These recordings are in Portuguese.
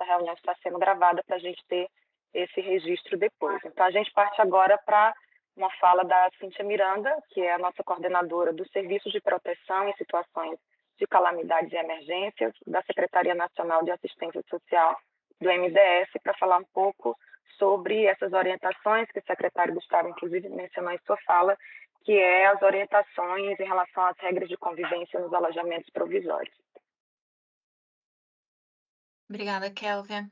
essa reunião está sendo gravada para a gente ter esse registro depois. Então, a gente parte agora para uma fala da Cíntia Miranda, que é a nossa coordenadora dos Serviços de Proteção em Situações de Calamidades e Emergências, da Secretaria Nacional de Assistência Social, do MDS, para falar um pouco sobre essas orientações que o secretário Gustavo, inclusive, mencionou em sua fala, que é as orientações em relação às regras de convivência nos alojamentos provisórios. Obrigada, Kelvin.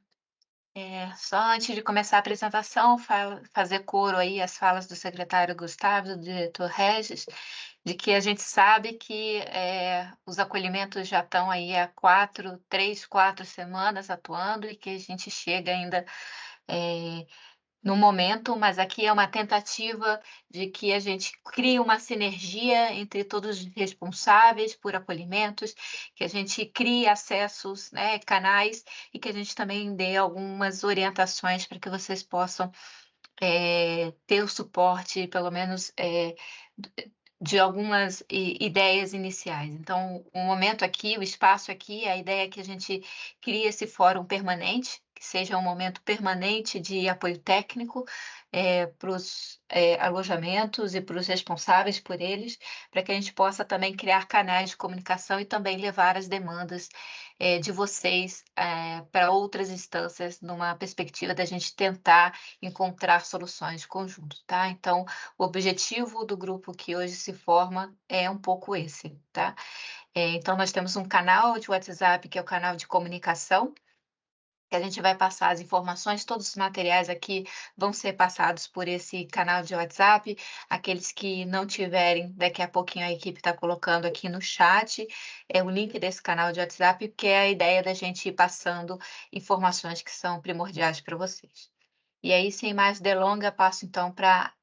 Só antes de começar a apresentação, fazer coro aí às falas do secretário Gustavo, do diretor Regis, de que a gente sabe que os acolhimentos já estão aí há 3, 4 semanas atuando e que a gente chega ainda no momento, mas aqui é uma tentativa de que a gente crie uma sinergia entre todos os responsáveis por acolhimentos, que a gente crie acessos, né, canais, e que a gente também dê algumas orientações para que vocês possam ter o suporte, pelo menos, de algumas ideias iniciais. Então, o momento aqui, o espaço aqui, a ideia é que a gente crie esse fórum permanente, que seja um momento permanente de apoio técnico para os alojamentos e para os responsáveis por eles, para que a gente possa também criar canais de comunicação e também levar as demandas de vocês para outras instâncias, numa perspectiva da gente tentar encontrar soluções de conjunto, tá? Então, o objetivo do grupo que hoje se forma é um pouco esse, tá? Então, nós temos um canal de WhatsApp, que é o canal de comunicação, que a gente vai passar as informações, todos os materiais aqui vão ser passados por esse canal de WhatsApp. Aqueles que não tiverem, daqui a pouquinho a equipe está colocando aqui no chat, o link desse canal de WhatsApp, que é a ideia da gente ir passando informações que são primordiais para vocês. E aí, sem mais delonga, passo então para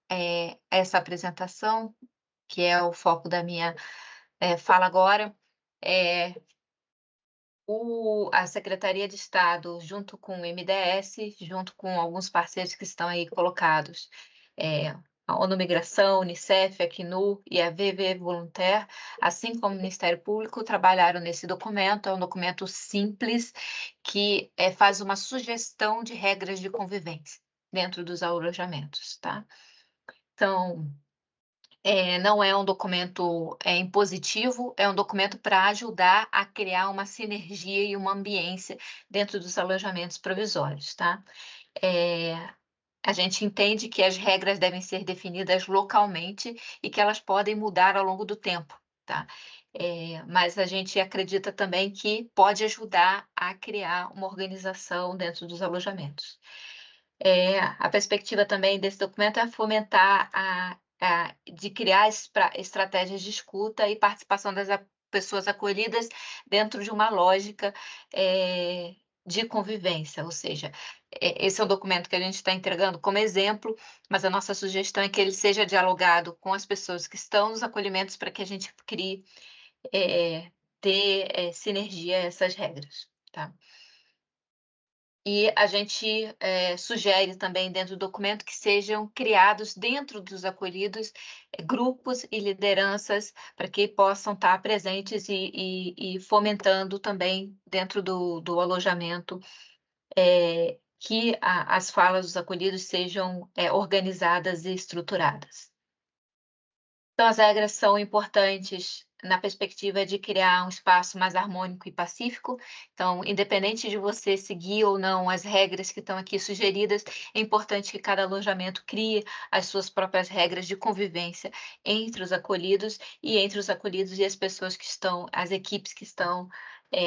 essa apresentação, que é o foco da minha fala agora. A Secretaria de Estado, junto com o MDS, junto com alguns parceiros que estão aí colocados, a ONU Migração, Unicef, a Acnur e a VV Voluntaire, assim como o Ministério Público, trabalharam nesse documento. É um documento simples que faz uma sugestão de regras de convivência dentro dos alojamentos, tá? Então, não é um documento impositivo, é um documento para ajudar a criar uma sinergia e uma ambiência dentro dos alojamentos provisórios, tá? A gente entende que as regras devem ser definidas localmente e que elas podem mudar ao longo do tempo, tá? Mas a gente acredita também que pode ajudar a criar uma organização dentro dos alojamentos. A perspectiva também desse documento é fomentar de criar estratégias de escuta e participação das pessoas acolhidas dentro de uma lógica de convivência, ou seja, esse é um documento que a gente está entregando como exemplo, mas a nossa sugestão é que ele seja dialogado com as pessoas que estão nos acolhimentos para que a gente crie, ter sinergia a essas regras, tá? E a gente sugere também dentro do documento que sejam criados dentro dos acolhidos grupos e lideranças para que possam estar presentes e fomentando também dentro do alojamento que as falas dos acolhidos sejam organizadas e estruturadas. Então, as regras são importantes na perspectiva de criar um espaço mais harmônico e pacífico. Então, independente de você seguir ou não as regras que estão aqui sugeridas, é importante que cada alojamento crie as suas próprias regras de convivência entre os acolhidos e entre os acolhidos e as pessoas que estão, as equipes que estão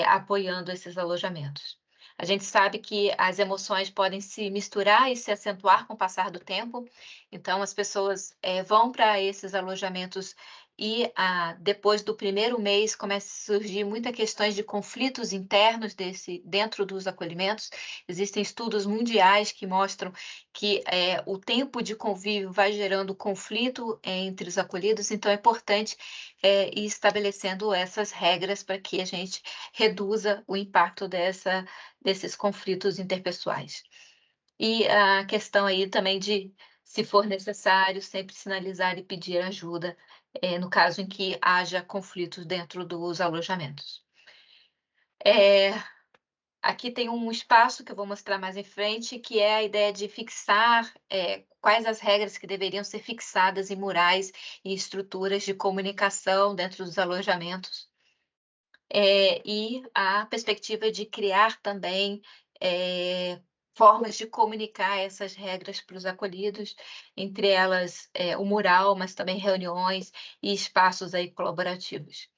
apoiando esses alojamentos. A gente sabe que as emoções podem se misturar e se acentuar com o passar do tempo, então as pessoas vão para esses alojamentos e depois do primeiro mês começa a surgir muitas questões de conflitos internos dentro dos acolhimentos. Existem estudos mundiais que mostram que o tempo de convívio vai gerando conflito entre os acolhidos, então é importante ir estabelecendo essas regras para que a gente reduza o impacto desses conflitos interpessoais. E a questão aí também de, se for necessário, sempre sinalizar e pedir ajuda, no caso em que haja conflitos dentro dos alojamentos. Aqui tem um espaço que eu vou mostrar mais em frente, que é a ideia de fixar, quais as regras que deveriam ser fixadas em murais e estruturas de comunicação dentro dos alojamentos. E a perspectiva de criar também, formas de comunicar essas regras para os acolhidos, entre elas, o mural, mas também reuniões e espaços aí colaborativos.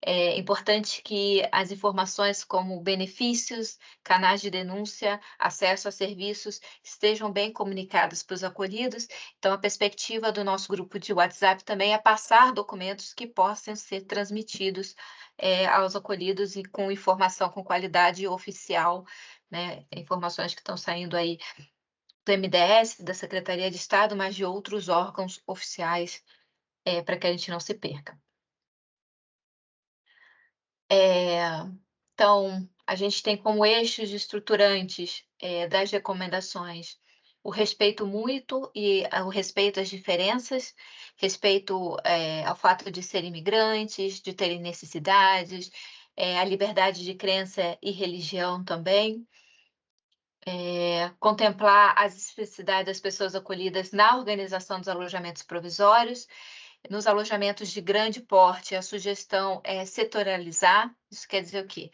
É importante que as informações como benefícios, canais de denúncia, acesso a serviços estejam bem comunicadas para os acolhidos. Então, a perspectiva do nosso grupo de WhatsApp também é passar documentos que possam ser transmitidos, aos acolhidos e com informação com qualidade oficial, né, informações que estão saindo aí do MDS, da Secretaria de Estado, mas de outros órgãos oficiais, para que a gente não se perca. Eh, então, a gente tem como eixos estruturantes, das recomendações, o respeito mútuo e o respeito às diferenças, respeito, ao fato de serem imigrantes, de terem necessidades, a liberdade de crença e religião também, contemplar as especificidades das pessoas acolhidas na organização dos alojamentos provisórios. Nos alojamentos de grande porte, a sugestão é setorializar. Isso quer dizer o quê?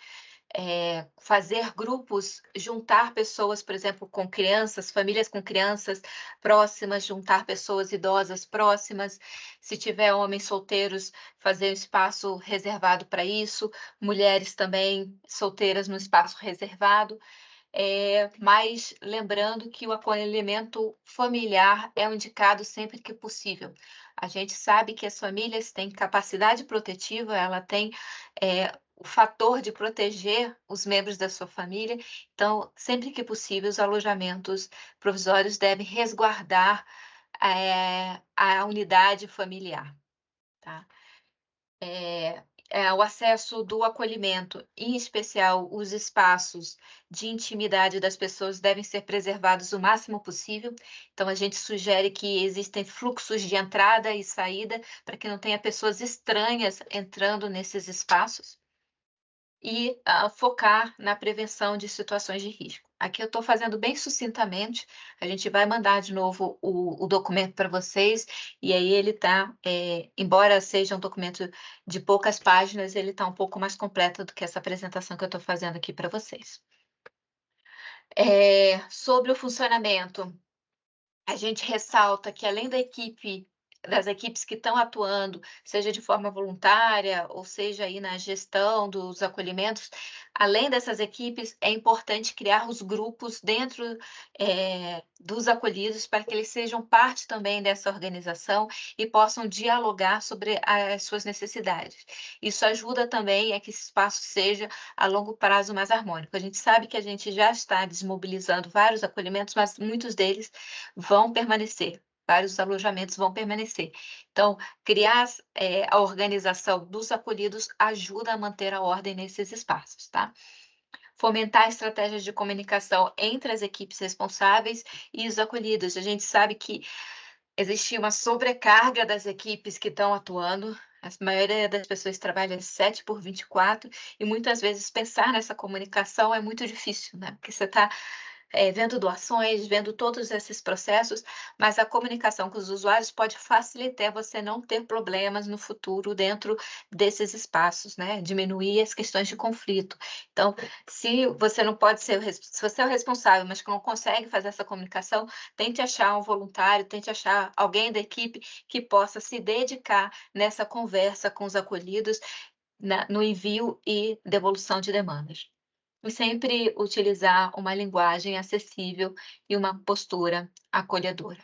Fazer grupos, juntar pessoas, por exemplo, com crianças, famílias com crianças próximas, juntar pessoas idosas próximas. Se tiver homens solteiros, fazer um espaço reservado para isso, mulheres também solteiras no espaço reservado. Mas lembrando que o acolhimento familiar é indicado sempre que possível. A gente sabe que as famílias têm capacidade protetiva, ela tem, o fator de proteger os membros da sua família, então, sempre que possível, os alojamentos provisórios devem resguardar, a unidade familiar, tá? O acesso do acolhimento, em especial os espaços de intimidade das pessoas, devem ser preservados o máximo possível. Então, a gente sugere que existem fluxos de entrada e saída, para que não tenha pessoas estranhas entrando nesses espaços. E focar na prevenção de situações de risco. Aqui eu estou fazendo bem sucintamente, a gente vai mandar de novo o documento para vocês, e aí ele está, embora seja um documento de poucas páginas, ele está um pouco mais completo do que essa apresentação que eu estou fazendo aqui para vocês. Sobre o funcionamento, a gente ressalta que além das equipes que estão atuando, seja de forma voluntária ou seja aí na gestão dos acolhimentos, além dessas equipes, é importante criar os grupos dentro, dos acolhidos para que eles sejam parte também dessa organização e possam dialogar sobre as suas necessidades. Isso ajuda também a que esse espaço seja a longo prazo mais harmônico. A gente sabe que a gente já está desmobilizando vários acolhimentos, mas muitos deles vão permanecer, vários alojamentos vão permanecer. Então, criar, a organização dos acolhidos ajuda a manter a ordem nesses espaços, tá? Fomentar estratégias de comunicação entre as equipes responsáveis e os acolhidos. A gente sabe que existe uma sobrecarga das equipes que estão atuando, a maioria das pessoas trabalha 7 por 24, e muitas vezes pensar nessa comunicação é muito difícil, né, porque você está vendo doações, vendo todos esses processos, mas a comunicação com os usuários pode facilitar você não ter problemas no futuro dentro desses espaços, né, diminuir as questões de conflito. Então, se você não pode ser se você é o responsável, mas que não consegue fazer essa comunicação, tente achar um voluntário, tente achar alguém da equipe que possa se dedicar nessa conversa com os acolhidos, no envio e devolução de demandas. E sempre utilizar uma linguagem acessível e uma postura acolhedora.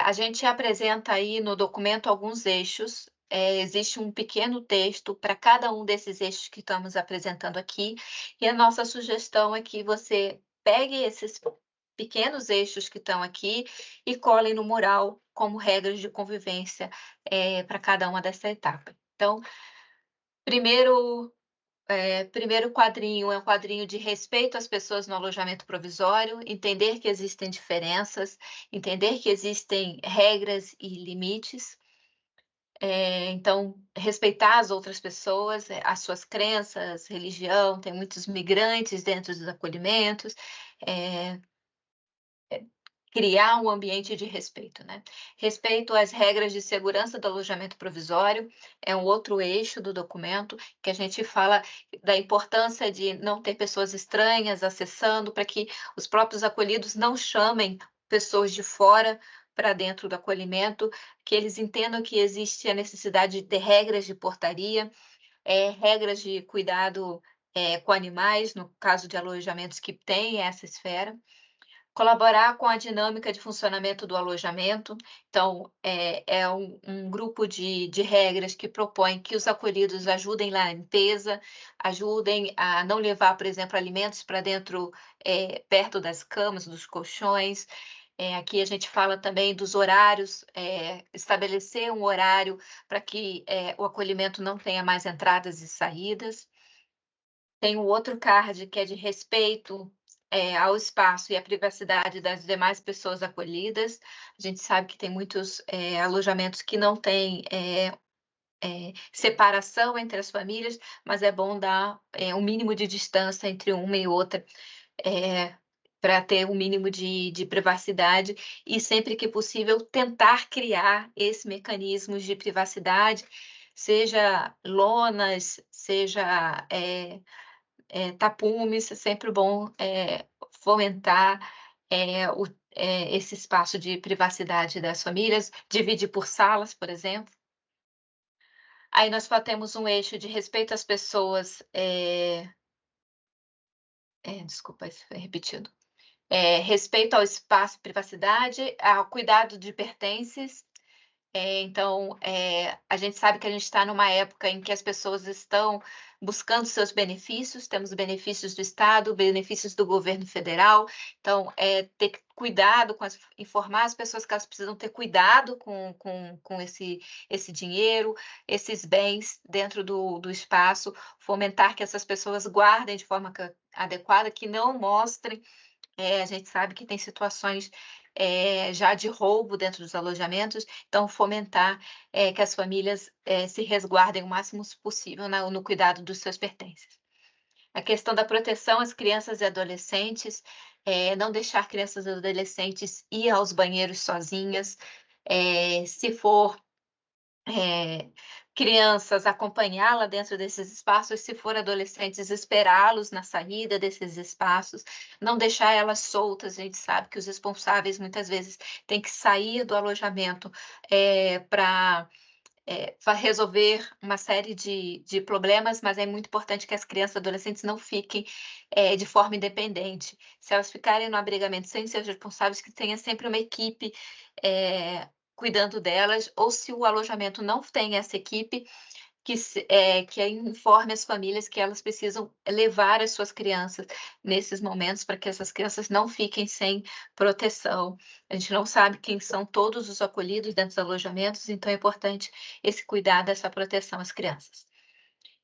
A gente apresenta aí no documento alguns eixos, existe um pequeno texto para cada um desses eixos que estamos apresentando aqui, e a nossa sugestão é que você pegue esses pequenos eixos que estão aqui e colhem no mural como regras de convivência, para cada uma dessa etapa. Então, primeiro primeiro quadrinho é um quadrinho de respeito às pessoas no alojamento provisório, entender que existem diferenças, entender que existem regras e limites. Então, respeitar as outras pessoas, as suas crenças, religião, tem muitos migrantes dentro dos acolhimentos, eh, criar um ambiente de respeito, né. Respeito às regras de segurança do alojamento provisório é um outro eixo do documento, que a gente fala da importância de não ter pessoas estranhas acessando, para que os próprios acolhidos não chamem pessoas de fora para dentro do acolhimento, que eles entendam que existe a necessidade de ter regras de portaria, regras de cuidado, com animais, no caso de alojamentos que têm essa esfera. Colaborar com a dinâmica de funcionamento do alojamento. Então, é um grupo de regras que propõe que os acolhidos ajudem na limpeza, ajudem a não levar, por exemplo, alimentos para dentro, perto das camas, dos colchões. Aqui a gente fala também dos horários, estabelecer um horário para que, o acolhimento não tenha mais entradas e saídas. Tem o outro card que é de respeito, ao espaço e à privacidade das demais pessoas acolhidas. A gente sabe que tem muitos, alojamentos que não têm, separação entre as famílias, mas é bom dar, um mínimo de distância entre uma e outra, para ter um mínimo de privacidade e sempre que possível tentar criar esse mecanismos de privacidade, seja lonas, seja, tapumes, é sempre bom, fomentar, esse espaço de privacidade das famílias, dividir por salas, por exemplo. Aí nós só temos um eixo de respeito às pessoas, desculpa, isso foi repetido. Respeito ao espaço, privacidade, ao cuidado de pertences. Então, a gente sabe que a gente está numa época em que as pessoas estão buscando seus benefícios, temos benefícios do Estado, benefícios do governo federal, então, ter cuidado com informar as pessoas que elas precisam ter cuidado com esse dinheiro, esses bens dentro do espaço, fomentar que essas pessoas guardem de forma adequada, que não mostrem. A gente sabe que tem situações, já de roubo dentro dos alojamentos, então fomentar, que as famílias, se resguardem o máximo possível no cuidado dos seus pertences. A questão da proteção às crianças e adolescentes, não deixar crianças e adolescentes ir aos banheiros sozinhas, se for crianças, acompanhá-la dentro desses espaços, se for adolescentes, esperá-los na saída desses espaços, não deixar elas soltas. A gente sabe que os responsáveis muitas vezes têm que sair do alojamento para resolver uma série de problemas, mas é muito importante que as crianças e adolescentes não fiquem de forma independente. Se elas ficarem no abrigamento sem ser responsáveis, que tenha sempre uma equipe eh, cuidando delas, ou se o alojamento não tem essa equipe, que informe as famílias que elas precisam levar as suas crianças nesses momentos, para que essas crianças não fiquem sem proteção. A gente não sabe quem são todos os acolhidos dentro dos alojamentos, então é importante esse cuidado, essa proteção às crianças.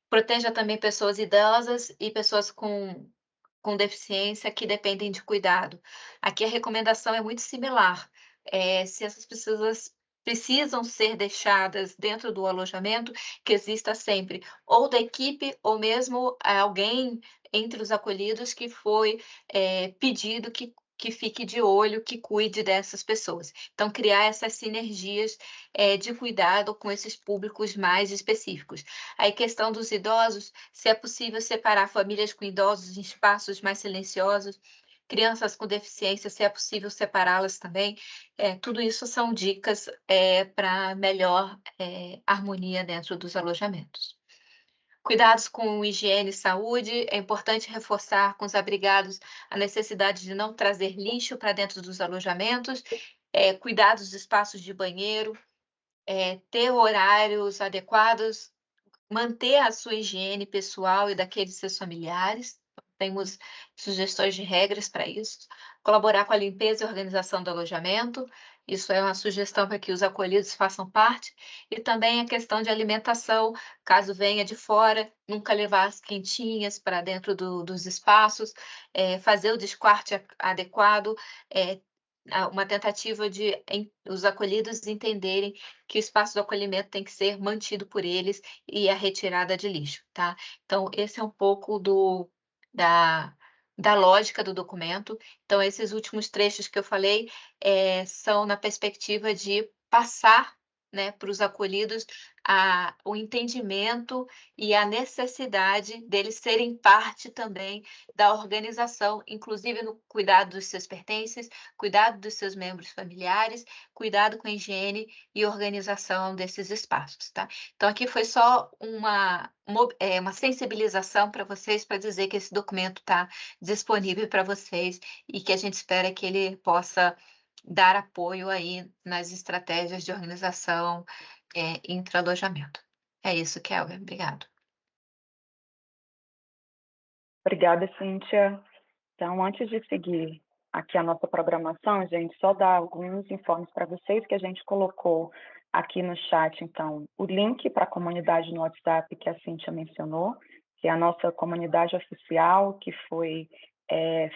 Proteja também pessoas idosas e pessoas com deficiência que dependem de cuidado. Aqui a recomendação é muito similar. Se essas pessoas precisam ser deixadas dentro do alojamento, que exista sempre ou da equipe ou mesmo alguém entre os acolhidos que foi, pedido que fique de olho, que cuide dessas pessoas. Então criar essas sinergias, de cuidado com esses públicos mais específicos. Aí questão dos idosos, se é possível separar famílias com idosos em espaços mais silenciosos, crianças com deficiência, se é possível separá-las também. Tudo isso são dicas, para melhor, harmonia dentro dos alojamentos. Cuidados com higiene e saúde, é importante reforçar com os abrigados a necessidade de não trazer lixo para dentro dos alojamentos, cuidar dos espaços de banheiro, ter horários adequados, manter a sua higiene pessoal e daqueles seus familiares. Temos sugestões de regras para isso. Colaborar com a limpeza e organização do alojamento. Isso é uma sugestão para que os acolhidos façam parte. E também a questão de alimentação, caso venha de fora, nunca levar as quentinhas para dentro dos espaços, fazer o descarte adequado, uma tentativa de os acolhidos entenderem que o espaço do acolhimento tem que ser mantido por eles e a retirada de lixo, tá. Então esse é um pouco da da lógica do documento. Então esses últimos trechos que eu falei, são na perspectiva de passar, né, para os acolhidos o entendimento e a necessidade deles serem parte também da organização, inclusive no cuidado dos seus pertences, cuidado dos seus membros familiares, cuidado com a higiene e organização desses espaços, tá. Então aqui foi só uma sensibilização para vocês, para dizer que esse documento está disponível para vocês e que a gente espera que ele possa dar apoio aí nas estratégias de organização, intra-alojamento. É isso, Kelvin, obrigado. Obrigada, Cíntia. Então, antes de seguir aqui a nossa programação, gente, só dar alguns informes para vocês que a gente colocou aqui no chat, então, o link para a comunidade no WhatsApp que a Cíntia mencionou, que é a nossa comunidade oficial, que foi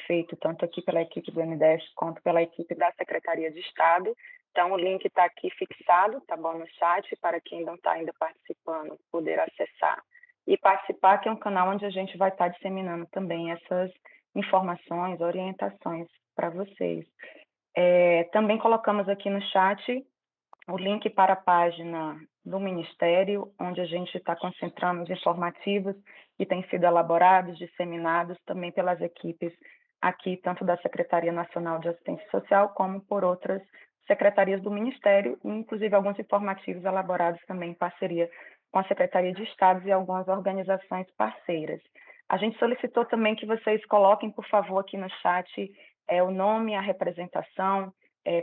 feito tanto aqui pela equipe do MDS quanto pela equipe da Secretaria de Estado. Então, o link está aqui fixado, tá bom, no chat, para quem não está ainda participando poder acessar e participar, que é um canal onde a gente vai estar disseminando também essas informações, orientações para vocês. Também colocamos aqui no chat o link para a página do Ministério, onde a gente está concentrando os informativos que têm sido elaborados, disseminados também pelas equipes aqui, tanto da Secretaria Nacional de Assistência Social, como por outras secretarias do Ministério, e inclusive alguns informativos elaborados também em parceria com a Secretaria de Estado e algumas organizações parceiras. A gente solicitou também que vocês coloquem, por favor, aqui no chat o nome, a representação,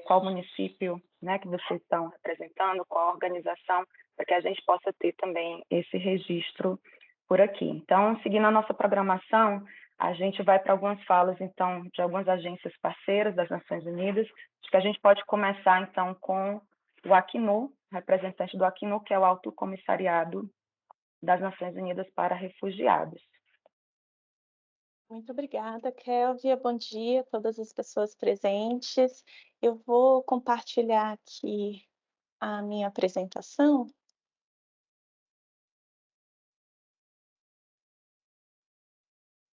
qual município, né, que vocês estão representando, qual organização, para que a gente possa ter também esse registro por aqui. Então, seguindo a nossa programação, a gente vai para algumas falas, então, de algumas agências parceiras das Nações Unidas. Acho que a gente pode começar, então, com o Acnur, representante do Acnur, que é o Alto Comissariado das Nações Unidas para Refugiados. Muito obrigada, Kélvia. Bom dia a todas as pessoas presentes. Eu vou compartilhar aqui a minha apresentação.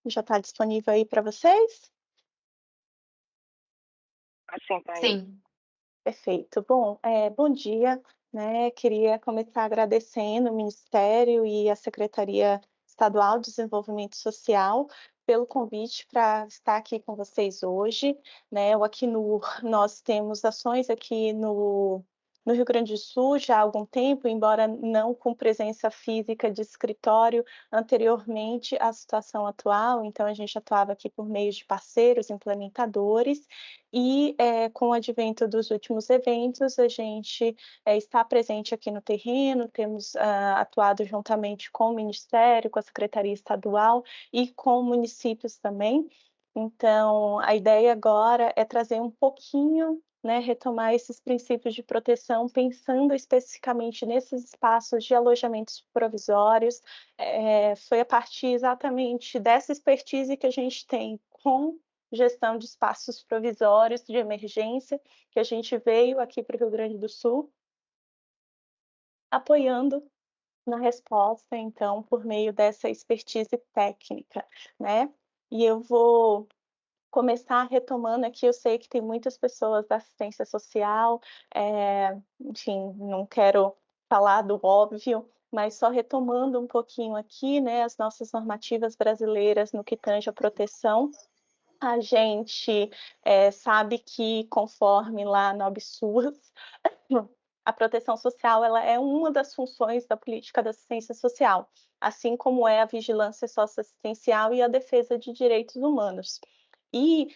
Já está disponível aí para vocês? Assim, tá aí. Sim. Perfeito. Bom, bom dia, né? Queria começar agradecendo o Ministério e a Secretaria Estadual de Desenvolvimento Social pelo convite para estar aqui com vocês hoje, né? O Acnur, nós temos ações aqui no Rio Grande do Sul já há algum tempo, embora não com presença física de escritório anteriormente à situação atual, então a gente atuava aqui por meio de parceiros, implementadores, e com o advento dos últimos eventos, a gente está presente aqui no terreno, temos atuado juntamente com o Ministério, com a Secretaria Estadual e com municípios também. Então, a ideia agora é trazer um pouquinho, né, retomar esses princípios de proteção, pensando especificamente nesses espaços de alojamentos provisórios. Foi a partir exatamente dessa expertise que a gente tem com gestão de espaços provisórios de emergência, que a gente veio aqui para o Rio Grande do Sul, apoiando na resposta, então, por meio dessa expertise técnica, né? E eu vou começar retomando aqui, eu sei que tem muitas pessoas da assistência social, enfim, não quero falar do óbvio, mas só retomando um pouquinho aqui, né, as nossas normativas brasileiras no que tange a proteção. A gente sabe que, conforme lá no Absurd, a proteção social ela é uma das funções da política da assistência social, assim como é a vigilância socioassistencial e a defesa de direitos humanos. E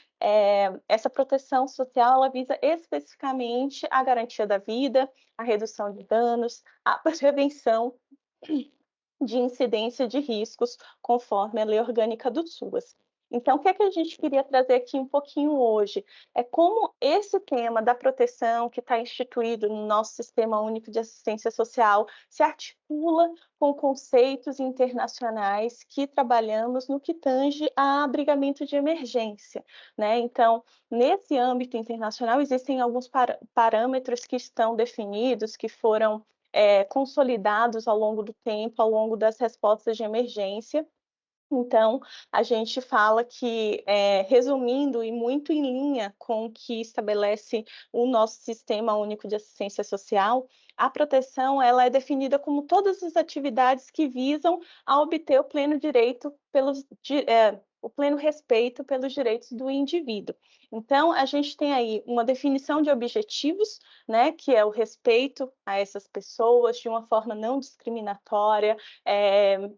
essa proteção social ela visa especificamente a garantia da vida, a redução de danos, a prevenção de incidência de riscos, conforme a Lei Orgânica do SUAS. Então, o que é que a gente queria trazer aqui um pouquinho hoje? É como esse tema da proteção que está instituído no nosso Sistema Único de Assistência Social se articula com conceitos internacionais que trabalhamos no que tange a abrigamento de emergência, né? Então, nesse âmbito internacional, existem alguns parâmetros que estão definidos, que foram consolidados ao longo do tempo, ao longo das respostas de emergência. Então, a gente fala que, resumindo e muito em linha com o que estabelece o nosso Sistema Único de Assistência Social, a proteção ela é definida como todas as atividades que visam a obter o pleno direito o pleno respeito pelos direitos do indivíduo. Então, a gente tem aí uma definição de objetivos, né, que é o respeito a essas pessoas de uma forma não discriminatória,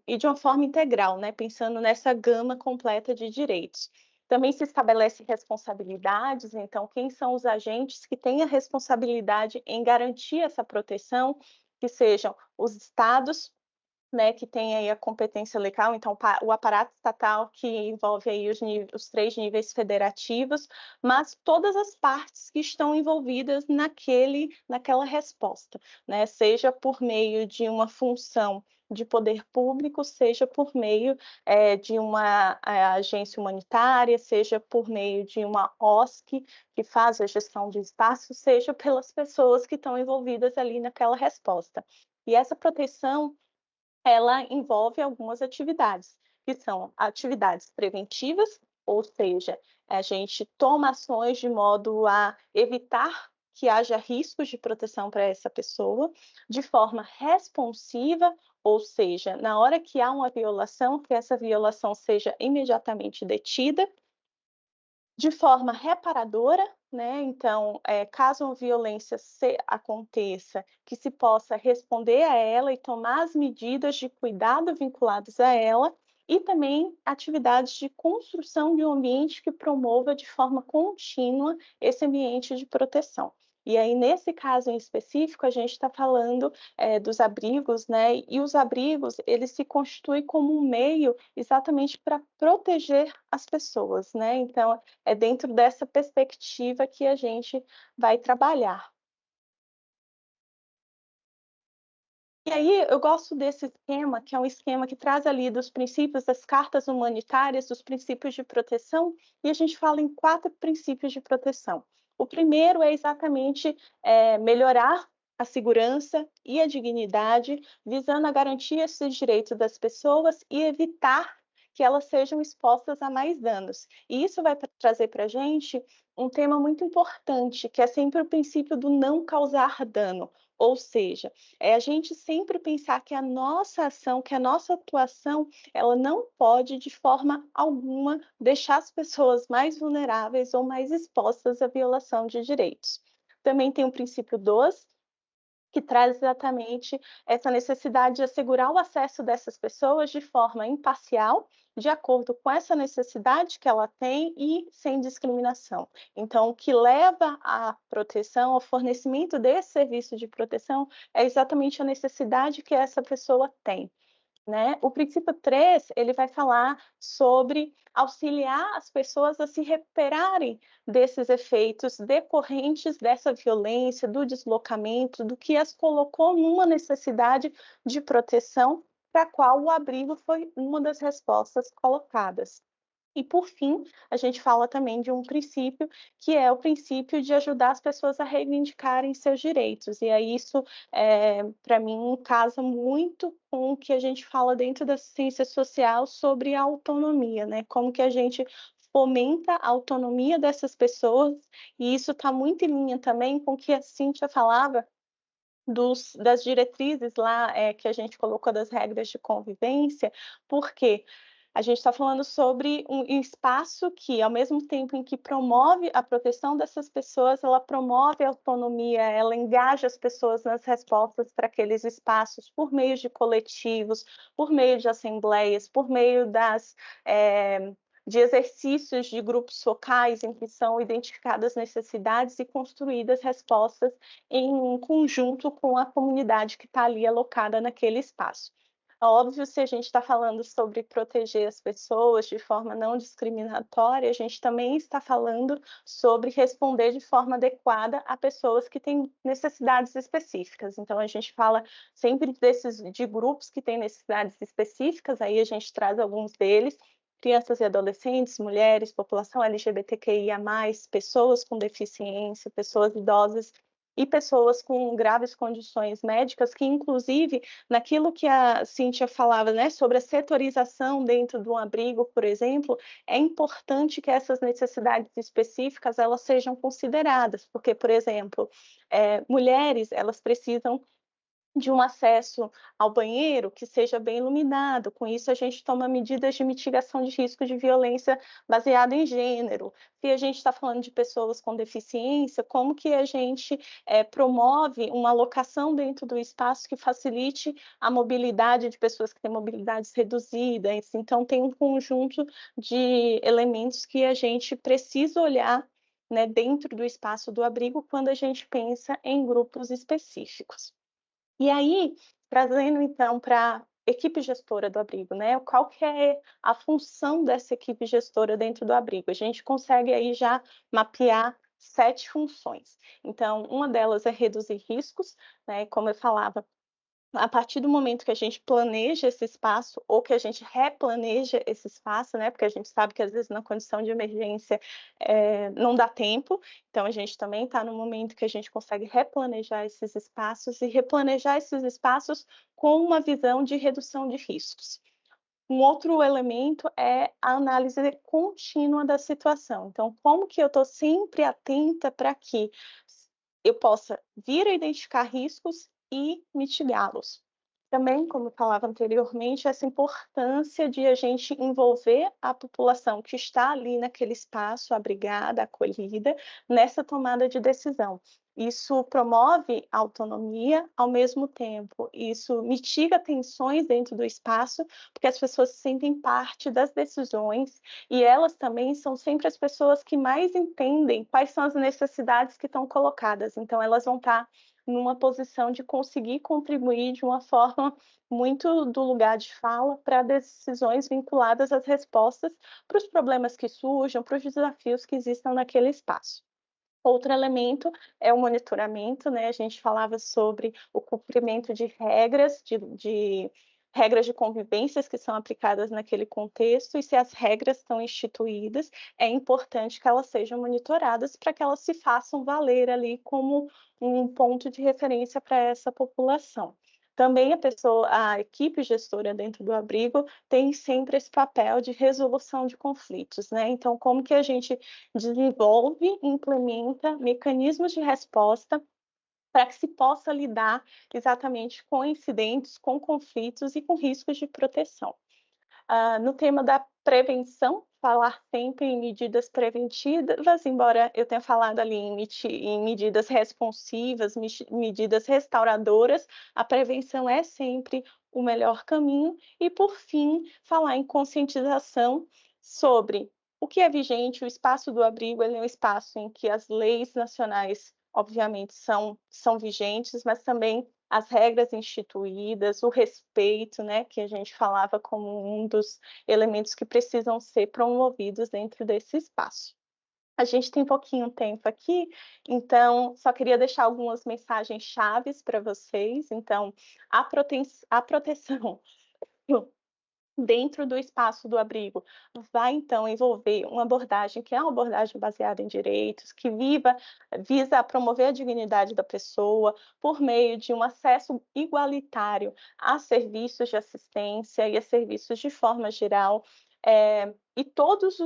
e de uma forma integral, né, pensando nessa gama completa de direitos. Também se estabelece responsabilidades, então, quem são os agentes que têm a responsabilidade em garantir essa proteção, que sejam os estados, né, que tem aí a competência legal, então o aparato estatal que envolve aí os 3 níveis federativos, mas todas as partes que estão envolvidas naquela resposta, né, seja por meio de uma função de poder público, seja por meio de uma agência humanitária, seja por meio de uma OSC que faz a gestão de espaço, seja pelas pessoas que estão envolvidas ali naquela resposta. E essa proteção ela envolve algumas atividades, que são atividades preventivas, ou seja, a gente toma ações de modo a evitar que haja riscos de proteção para essa pessoa, de forma responsiva, ou seja, na hora que há uma violação, que essa violação seja imediatamente detida, de forma reparadora, né? Então, caso uma violência aconteça, que se possa responder a ela e tomar as medidas de cuidado vinculadas a ela, e também atividades de construção de um ambiente que promova de forma contínua esse ambiente de proteção. E aí, nesse caso em específico, a gente está falando dos abrigos, né? E os abrigos, eles se constituem como um meio exatamente para proteger as pessoas, né? Então, é dentro dessa perspectiva que a gente vai trabalhar. E aí eu gosto desse esquema, que é um esquema que traz ali dos princípios das cartas humanitárias, dos princípios de proteção, e a gente fala em 4 princípios de proteção. O primeiro é exatamente melhorar a segurança e a dignidade, visando a garantia esses direitos das pessoas e evitar que elas sejam expostas a mais danos. E isso vai trazer para a gente um tema muito importante, que é sempre o princípio do não causar dano, ou seja, é a gente sempre pensar que a nossa ação, que a nossa atuação, ela não pode, de forma alguma, deixar as pessoas mais vulneráveis ou mais expostas à violação de direitos. Também tem o princípio 2, que traz exatamente essa necessidade de assegurar o acesso dessas pessoas de forma imparcial, de acordo com essa necessidade que ela tem e sem discriminação. Então, o que leva à proteção, ao fornecimento desse serviço de proteção, é exatamente a necessidade que essa pessoa tem. Né? O princípio 3, ele vai falar sobre auxiliar as pessoas a se recuperarem desses efeitos decorrentes dessa violência, do deslocamento, do que as colocou numa necessidade de proteção, para a qual o abrigo foi uma das respostas colocadas. E, por fim, a gente fala também de um princípio, que é o princípio de ajudar as pessoas a reivindicarem seus direitos. E aí isso, para mim, casa muito com o que a gente fala dentro da ciência social sobre a autonomia, né? Como que a gente fomenta a autonomia dessas pessoas, e isso está muito em linha também com o que a Cíntia falava das diretrizes lá, que a gente colocou das regras de convivência, porque a gente está falando sobre um espaço que, ao mesmo tempo em que promove a proteção dessas pessoas, ela promove a autonomia, ela engaja as pessoas nas respostas para aqueles espaços por meio de coletivos, por meio de assembleias, por meio de exercícios de grupos focais em que são identificadas necessidades e construídas respostas em conjunto com a comunidade que está ali alocada naquele espaço. Óbvio, se a gente está falando sobre proteger as pessoas de forma não discriminatória, a gente também está falando sobre responder de forma adequada a pessoas que têm necessidades específicas. Então, a gente fala sempre de grupos que têm necessidades específicas, aí a gente traz alguns deles, crianças e adolescentes, mulheres, população LGBTQIA+, pessoas com deficiência, pessoas idosas e pessoas com graves condições médicas, que inclusive naquilo que a Cíntia falava, né, sobre a setorização dentro de um abrigo, por exemplo, é importante que essas necessidades específicas elas sejam consideradas, porque, por exemplo, mulheres elas precisam de um acesso ao banheiro que seja bem iluminado. Com isso, a gente toma medidas de mitigação de risco de violência baseada em gênero. Se a gente está falando de pessoas com deficiência, como que a gente promove uma alocação dentro do espaço que facilite a mobilidade de pessoas que têm mobilidades reduzidas? Então, tem um conjunto de elementos que a gente precisa olhar, né, dentro do espaço do abrigo quando a gente pensa em grupos específicos. E aí, trazendo então para equipe gestora do abrigo, né? Qual que é a função dessa equipe gestora dentro do abrigo? A gente consegue aí já mapear 7 funções. Então, uma delas é reduzir riscos, né? Como eu falava, a partir do momento que a gente planeja esse espaço ou que a gente replaneja esse espaço, né, porque a gente sabe que às vezes na condição de emergência não dá tempo, então a gente também está no momento que a gente consegue replanejar esses espaços e replanejar esses espaços com uma visão de redução de riscos. Um outro elemento é a análise contínua da situação. Então, como que eu estou sempre atenta para que eu possa vir a identificar riscos e mitigá-los. Também, como eu falava anteriormente, essa importância de a gente envolver a população que está ali naquele espaço, abrigada, acolhida, nessa tomada de decisão. Isso promove a autonomia, ao mesmo tempo, isso mitiga tensões dentro do espaço, porque as pessoas se sentem parte das decisões e elas também são sempre as pessoas que mais entendem quais são as necessidades que estão colocadas. Então, elas vão estar numa posição de conseguir contribuir de uma forma muito do lugar de fala para decisões vinculadas às respostas para os problemas que surjam, para os desafios que existam naquele espaço. Outro elemento é o monitoramento, né? A gente falava sobre o cumprimento de regras, de regras de convivências que são aplicadas naquele contexto, e se as regras estão instituídas, é importante que elas sejam monitoradas para que elas se façam valer ali como um ponto de referência para essa população. Também a equipe gestora dentro do abrigo tem sempre esse papel de resolução de conflitos, né? Então, como que a gente desenvolve e implementa mecanismos de resposta para que se possa lidar exatamente com incidentes, com conflitos e com riscos de proteção. No tema da prevenção, falar sempre em medidas preventivas, embora eu tenha falado ali em medidas responsivas, medidas restauradoras, a prevenção é sempre o melhor caminho. E, por fim, falar em conscientização sobre o que é vigente. O espaço do abrigo ele é um espaço em que as leis nacionais, obviamente, são vigentes, mas também as regras instituídas, o respeito, né, que a gente falava como um dos elementos que precisam ser promovidos dentro desse espaço. A gente tem pouquinho tempo aqui, então só queria deixar algumas mensagens chaves para vocês. Então, a proteção dentro do espaço do abrigo, vai então envolver uma abordagem que é uma abordagem baseada em direitos, que visa promover a dignidade da pessoa por meio de um acesso igualitário a serviços de assistência e a serviços de forma geral. E todas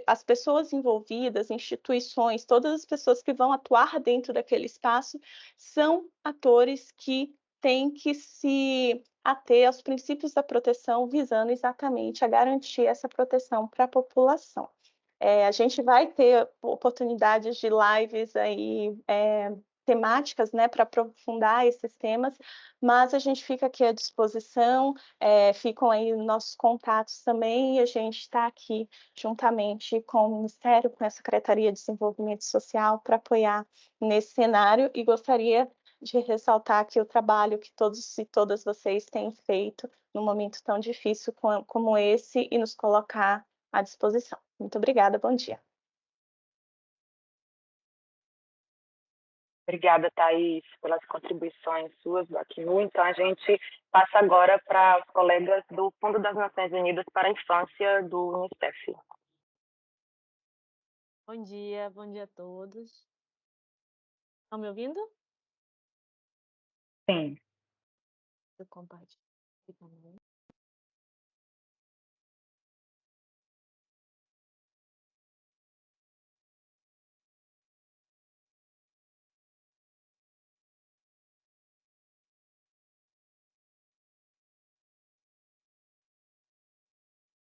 as pessoas envolvidas, instituições, todas as pessoas que vão atuar dentro daquele espaço, são atores que têm que se ater aos princípios da proteção, visando exatamente a garantir essa proteção para a população. A gente vai ter oportunidades de lives aí, temáticas, né, para aprofundar esses temas, mas a gente fica aqui à disposição, ficam aí nossos contatos também, e a gente está aqui juntamente com o Ministério, com a Secretaria de Desenvolvimento Social, para apoiar nesse cenário, e gostaria de ressaltar aqui o trabalho que todos e todas vocês têm feito num momento tão difícil como esse e nos colocar à disposição. Muito obrigada, bom dia. Obrigada, Thaís, pelas contribuições suas do Acnu. Então, a gente passa agora para os colegas do Fundo das Nações Unidas para a Infância, do Unicef. Bom dia a todos. Estão me ouvindo? Sim. Eu compartilho também.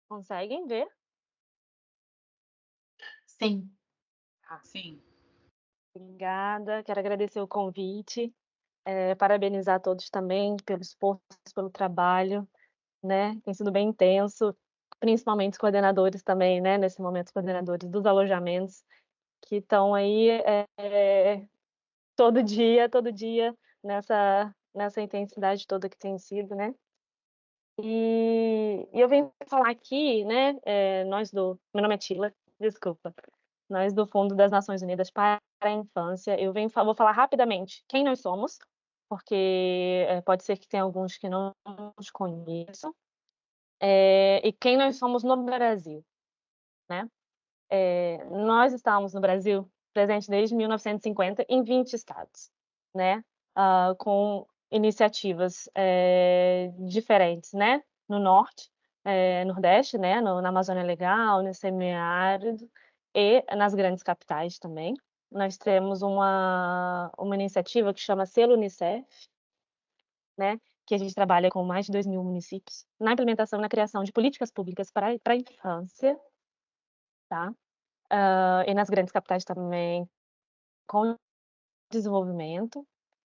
Conseguem ver? Sim. Sim. Obrigada, quero agradecer o convite, parabenizar todos também pelo esforço, pelo trabalho, né? Tem sido bem intenso, principalmente os coordenadores também, né? Nesse momento, os coordenadores dos alojamentos, que estão aí todo dia, nessa intensidade toda que tem sido, né? E eu venho falar aqui, né? Meu nome é Tila, desculpa. Nós do Fundo das Nações Unidas para a Infância. Vou falar rapidamente quem nós somos, porque pode ser que tenha alguns que não nos conheçam, e quem nós somos no Brasil, né? Nós estamos no Brasil presente desde 1950 em 20 estados, né? Com iniciativas diferentes, né? No norte, nordeste, né? Na Amazônia Legal, no semiárido e nas grandes capitais também. Nós temos uma iniciativa que chama Selo Unicef, né? Que a gente trabalha com mais de 2.000 municípios na implementação e na criação de políticas públicas para a infância, tá? E nas grandes capitais também com desenvolvimento.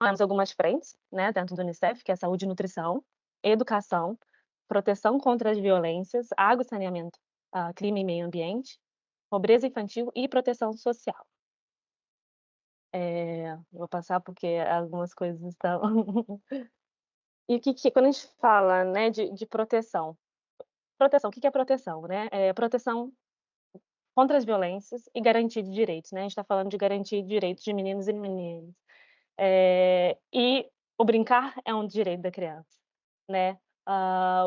Temos algumas frentes, né, dentro do Unicef, que é saúde e nutrição, educação, proteção contra as violências, água e saneamento, clima e meio ambiente, pobreza infantil e proteção social. Vou passar porque algumas coisas estão... E quando a gente fala, né, de proteção, o que é proteção, né? Proteção contra as violências e garantia de direitos, né? A gente está falando de garantia de direitos de meninos e meninas. E o brincar é um direito da criança, né?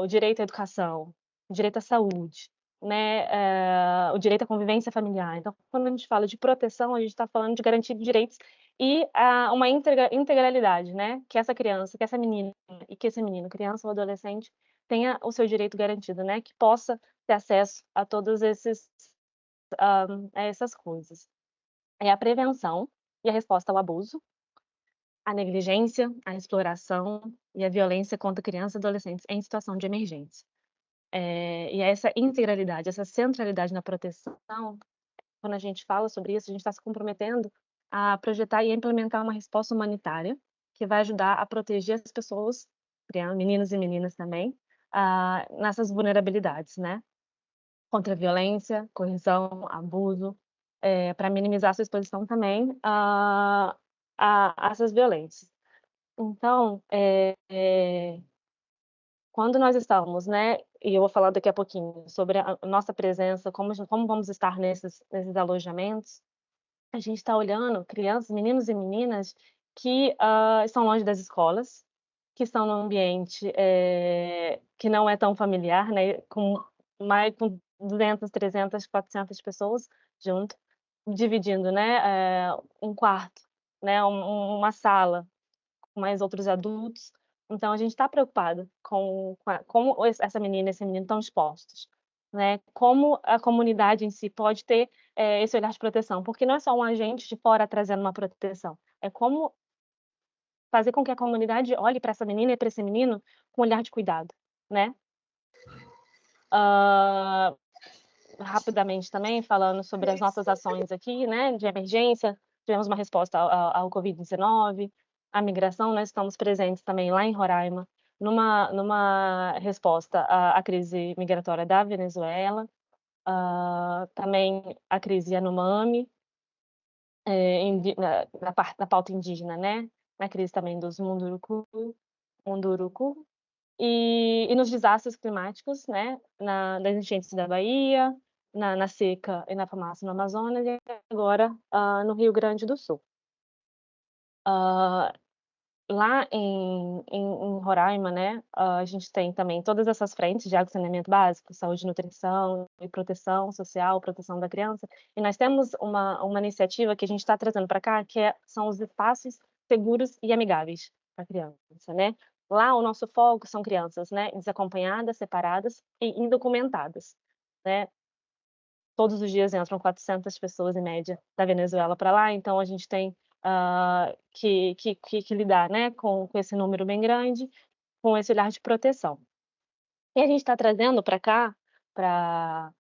O direito à educação, o direito à saúde, né? O direito à convivência familiar. Então, quando a gente fala de proteção, a gente está falando de garantia de direitos e uma integralidade, né? Que essa criança, que essa menina e que esse menino, criança ou adolescente, tenha o seu direito garantido, né? Que possa ter acesso a todos essas coisas. É a prevenção e a resposta ao abuso, a negligência, a exploração e a violência contra crianças e adolescentes em situação de emergência. E essa integralidade, essa centralidade na proteção, quando a gente fala sobre isso, a gente está se comprometendo a projetar e implementar uma resposta humanitária que vai ajudar a proteger as pessoas, meninos e meninas também, nessas vulnerabilidades, né? Contra a violência, coerção, abuso, para minimizar a sua exposição também a essas violências. Então, quando nós estamos, né, e eu vou falar daqui a pouquinho sobre a nossa presença, como vamos estar nesses alojamentos, a gente está olhando crianças, meninos e meninas que estão longe das escolas, que estão num ambiente que não é tão familiar, né, com 200, 300, 400 pessoas junto, dividindo, né, um quarto, né, uma sala com mais outros adultos. Então, a gente está preocupado com como essa menina e esse menino estão expostos, né? Como a comunidade em si pode ter esse olhar de proteção, porque não é só um agente de fora trazendo uma proteção, é como fazer com que a comunidade olhe para essa menina e para esse menino com um olhar de cuidado, né? Rapidamente também, falando sobre as nossas ações aqui, né, de emergência, tivemos uma resposta ao Covid-19, a migração, nós estamos presentes também lá em Roraima, numa resposta à crise migratória da Venezuela, também a crise Yanomami, na pauta indígena, né, na crise também dos Munduruku e nos desastres climáticos, né, das enchentes da Bahia, na seca e na fumaça no Amazonas e agora no Rio Grande do Sul. Lá em Roraima, né, a gente tem também todas essas frentes de água e saneamento básico, saúde e nutrição, e proteção social, proteção da criança. E nós temos uma iniciativa que a gente está trazendo para cá, são os espaços seguros e amigáveis para a criança, né? Lá o nosso foco são crianças, né, desacompanhadas, separadas e indocumentadas, né? Todos os dias entram 400 pessoas em média da Venezuela para lá, então a gente tem que lidar, né, com esse número bem grande, com esse olhar de proteção. E a gente está trazendo para cá, para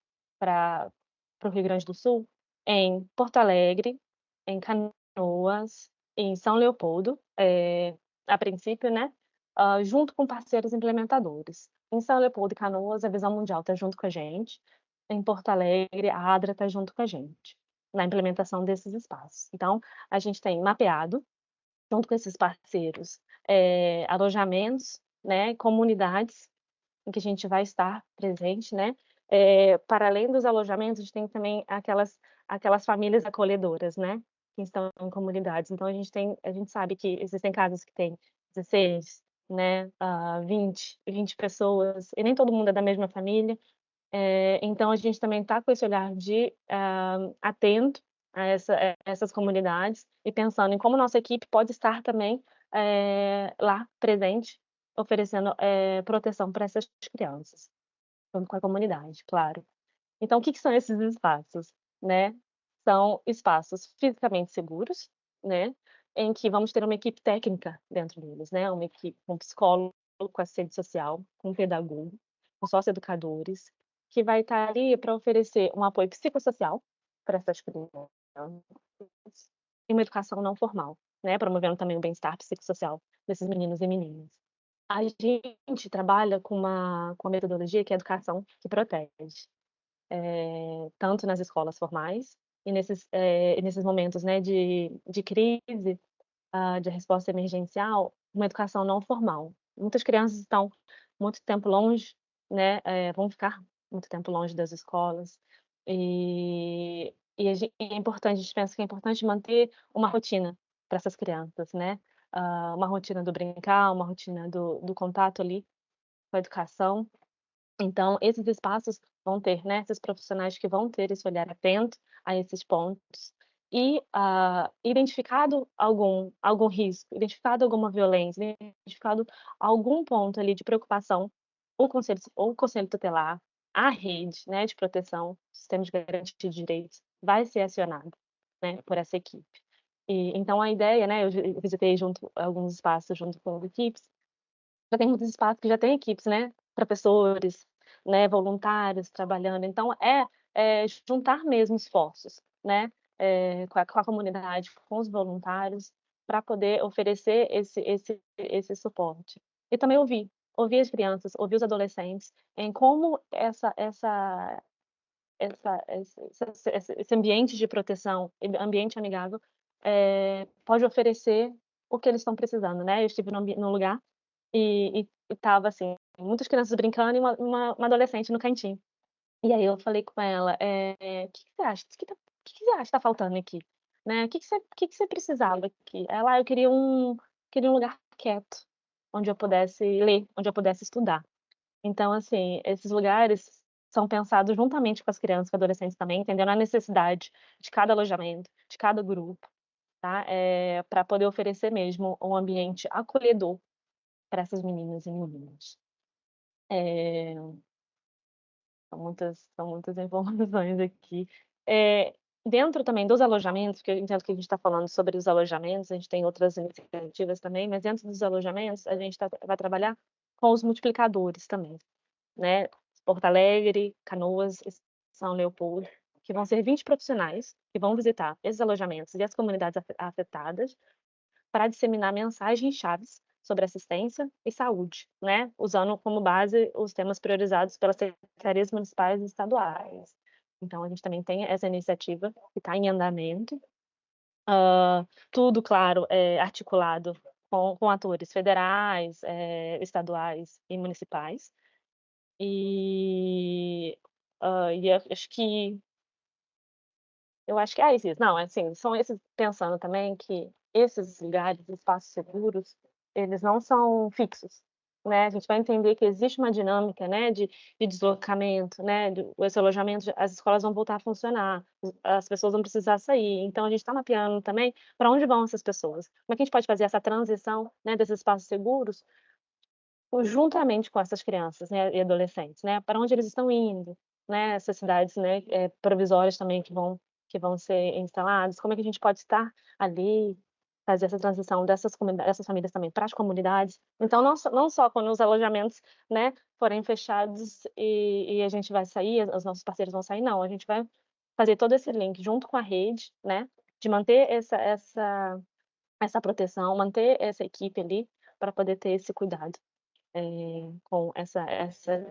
o Rio Grande do Sul, em Porto Alegre, em Canoas, em São Leopoldo, a princípio, né, junto com parceiros implementadores. Em São Leopoldo e Canoas, a Visão Mundial está junto com a gente. Em Porto Alegre, a ADRA está junto com a gente na implementação desses espaços. Então, a gente tem mapeado, junto com esses parceiros, alojamentos, né, comunidades em que a gente vai estar presente, né? Para além dos alojamentos, a gente tem também aquelas famílias acolhedoras, né? Que estão em comunidades. Então, a gente sabe que existem casas que têm 16, né? 20 pessoas, e nem todo mundo é da mesma família. Então, a gente também está com esse olhar de atento a essas comunidades e pensando em como nossa equipe pode estar também lá presente, oferecendo proteção para essas crianças, junto com a comunidade, claro. Então, o que são esses espaços, né? São espaços fisicamente seguros, né? Em que vamos ter uma equipe técnica dentro deles, né? Uma equipe com psicólogo, com assistente social, com pedagogo, com socioeducadores, que vai estar ali para oferecer um apoio psicossocial para essas crianças e uma educação não formal, né? Promovendo também o bem-estar psicossocial desses meninos e meninas. A gente trabalha com uma metodologia que é a educação que protege, tanto nas escolas formais e nesses momentos, né, de crise, de resposta emergencial, uma educação não formal. Muitas crianças estão muito tempo longe, né, vão ficar muito tempo longe das escolas e é importante, a gente pensa que é importante manter uma rotina para essas crianças, né? Uma rotina do brincar, uma rotina do contato ali com a educação. Então, esses espaços vão ter, né, esses profissionais que vão ter esse olhar atento a esses pontos e, identificado algum risco, identificado alguma violência, identificado algum ponto ali de preocupação, o conselho tutelar, a rede, né, de proteção, sistema de garantia de direitos, vai ser acionado, né, por essa equipe. E então a ideia, né, eu visitei alguns espaços junto com equipes, já tem muitos espaços que já tem equipes, né, professores, né, voluntários trabalhando, então juntar mesmo esforços, né, com a comunidade, com os voluntários, para poder oferecer esse suporte. E também ouvir as crianças, ouvir os adolescentes, em como esse ambiente de proteção, ambiente amigável, pode oferecer o que eles estão precisando, né. Eu estive num lugar e estava, assim, muitas crianças brincando e uma adolescente no cantinho. E aí eu falei com ela, "Que você acha? Que você acha que tá faltando aqui? Né, que você precisava aqui?" Ela: "Eu queria um lugar quieto, onde eu pudesse ler, onde eu pudesse estudar." Então, assim, esses lugares são pensados juntamente com as crianças, com adolescentes também, entendendo a necessidade de cada alojamento, de cada grupo, tá, pra poder oferecer mesmo um ambiente acolhedor para essas meninas e meninos. Eh, são muitas informações aqui. Dentro também dos alojamentos, porque eu entendo que a gente está falando sobre os alojamentos, a gente tem outras iniciativas também, mas dentro dos alojamentos a gente vai trabalhar com os multiplicadores também, né? Porto Alegre, Canoas e São Leopoldo, que vão ser 20 profissionais que vão visitar esses alojamentos e as comunidades afetadas para disseminar mensagens chaves sobre assistência e saúde, né, usando como base os temas priorizados pelas secretarias municipais e estaduais. Então a gente também tem essa iniciativa que está em andamento, tudo, claro, articulado com atores federais, estaduais e municipais. E, eu acho que é isso. Não, assim, são esses, pensando também que esses lugares, espaços seguros, eles não são fixos, né, a gente vai entender que existe uma dinâmica, né, de deslocamento, né, esse alojamento, as escolas vão voltar a funcionar, as pessoas vão precisar sair, então a gente está mapeando também para onde vão essas pessoas. Como é que a gente pode fazer essa transição, né, desses espaços seguros juntamente com essas crianças, né, e adolescentes, né, para onde eles estão indo, né, essas cidades, né, provisórias também que vão ser instaladas, como é que a gente pode estar ali, fazer essa transição dessas famílias também para as comunidades. Então não só quando os alojamentos, né, forem fechados e a gente vai sair, os nossos parceiros vão sair, não, a gente vai fazer todo esse link junto com a rede, né, de manter essa proteção, manter essa equipe ali, para poder ter esse cuidado com essa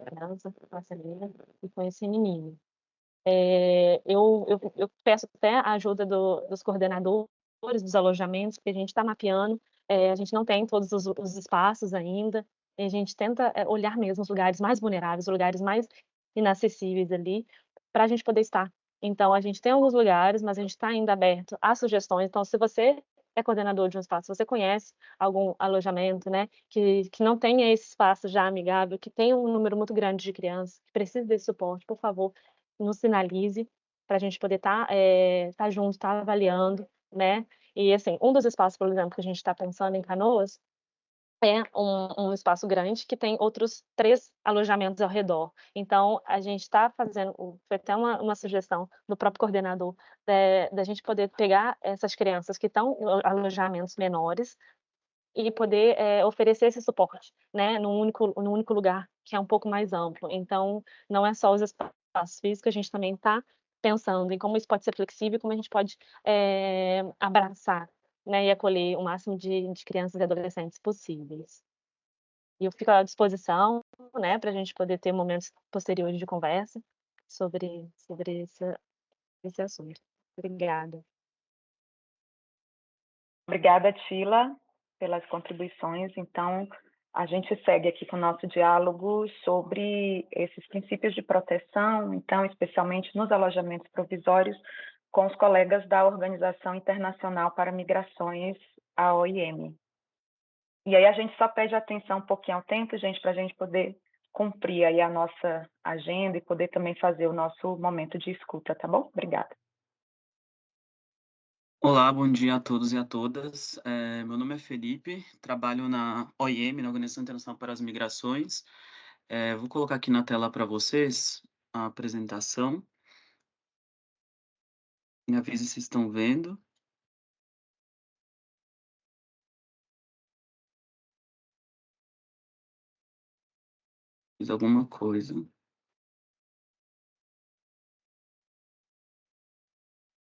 criança, com essa menina e com esse menino. Eu peço até a ajuda dos coordenadores dos alojamentos, porque a gente está mapeando, a gente não tem todos os espaços ainda, e a gente tenta olhar mesmo os lugares mais vulneráveis, os lugares mais inacessíveis ali, para a gente poder estar. Então, a gente tem alguns lugares, mas a gente está ainda aberto a sugestões. Então, se você é coordenador de um espaço, se você conhece algum alojamento, né, que não tenha esse espaço já amigável, que tem um número muito grande de crianças, que precisa desse suporte, por favor, nos sinalize, para a gente poder estar junto, estar avaliando, né. E, assim, um dos espaços, por exemplo, que a gente está pensando em Canoas, é um espaço grande que tem outros 3 alojamentos ao redor. Então, a gente está fazendo foi até uma sugestão do próprio coordenador, da gente poder pegar essas crianças que estão em alojamentos menores e poder, oferecer esse suporte, né, num único lugar, que é um pouco mais amplo. Então, não é só os espaços físicos, a gente também está pensando em como isso pode ser flexível, como a gente pode, abraçar, né, e acolher o máximo de crianças e adolescentes possíveis. E eu fico à disposição, né, para a gente poder ter momentos posteriores de conversa sobre esse assunto. Obrigada. Obrigada, Tila, pelas contribuições. Então, a gente segue aqui com o nosso diálogo sobre esses princípios de proteção, então, especialmente nos alojamentos provisórios, com os colegas da Organização Internacional para Migrações, a OIM. E aí a gente só pede atenção um pouquinho ao tempo, gente, para a gente poder cumprir aí a nossa agenda e poder também fazer o nosso momento de escuta, tá bom? Obrigada. Olá, bom dia a todos e a todas. Meu nome é Felipe, trabalho na OIM, na Organização Internacional para as Migrações. Vou colocar aqui na tela para vocês a apresentação. Me avise se estão vendo. Fiz alguma coisa.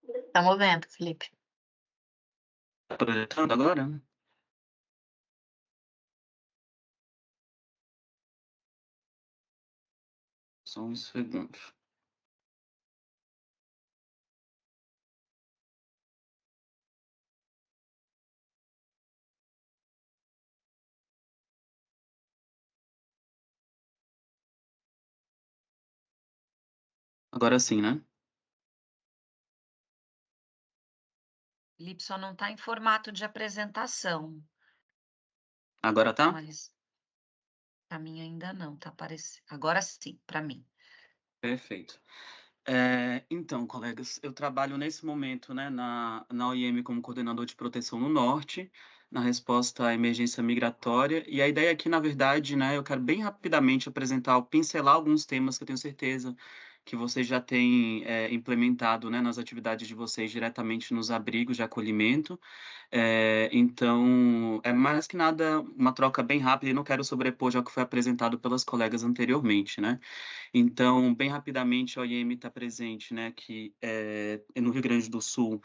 Estamos vendo, Felipe. Está projetando agora? Só um segundo. Agora sim, né? Felipe só não está em formato de apresentação, Agora tá? mas para mim ainda não, tá aparecendo. Agora sim, para mim. Perfeito. Então, colegas, eu trabalho nesse momento, né, na OIM como coordenador de proteção no Norte, na resposta à emergência migratória. E a ideia aqui, na verdade, né, eu quero bem rapidamente pincelar alguns temas que eu tenho certeza que vocês já têm implementado, né, nas atividades de vocês diretamente nos abrigos de acolhimento. Então, é mais que nada uma troca bem rápida e não quero sobrepor já o que foi apresentado pelas colegas anteriormente, né? Então, bem rapidamente, a OIM está presente, né, que no Rio Grande do Sul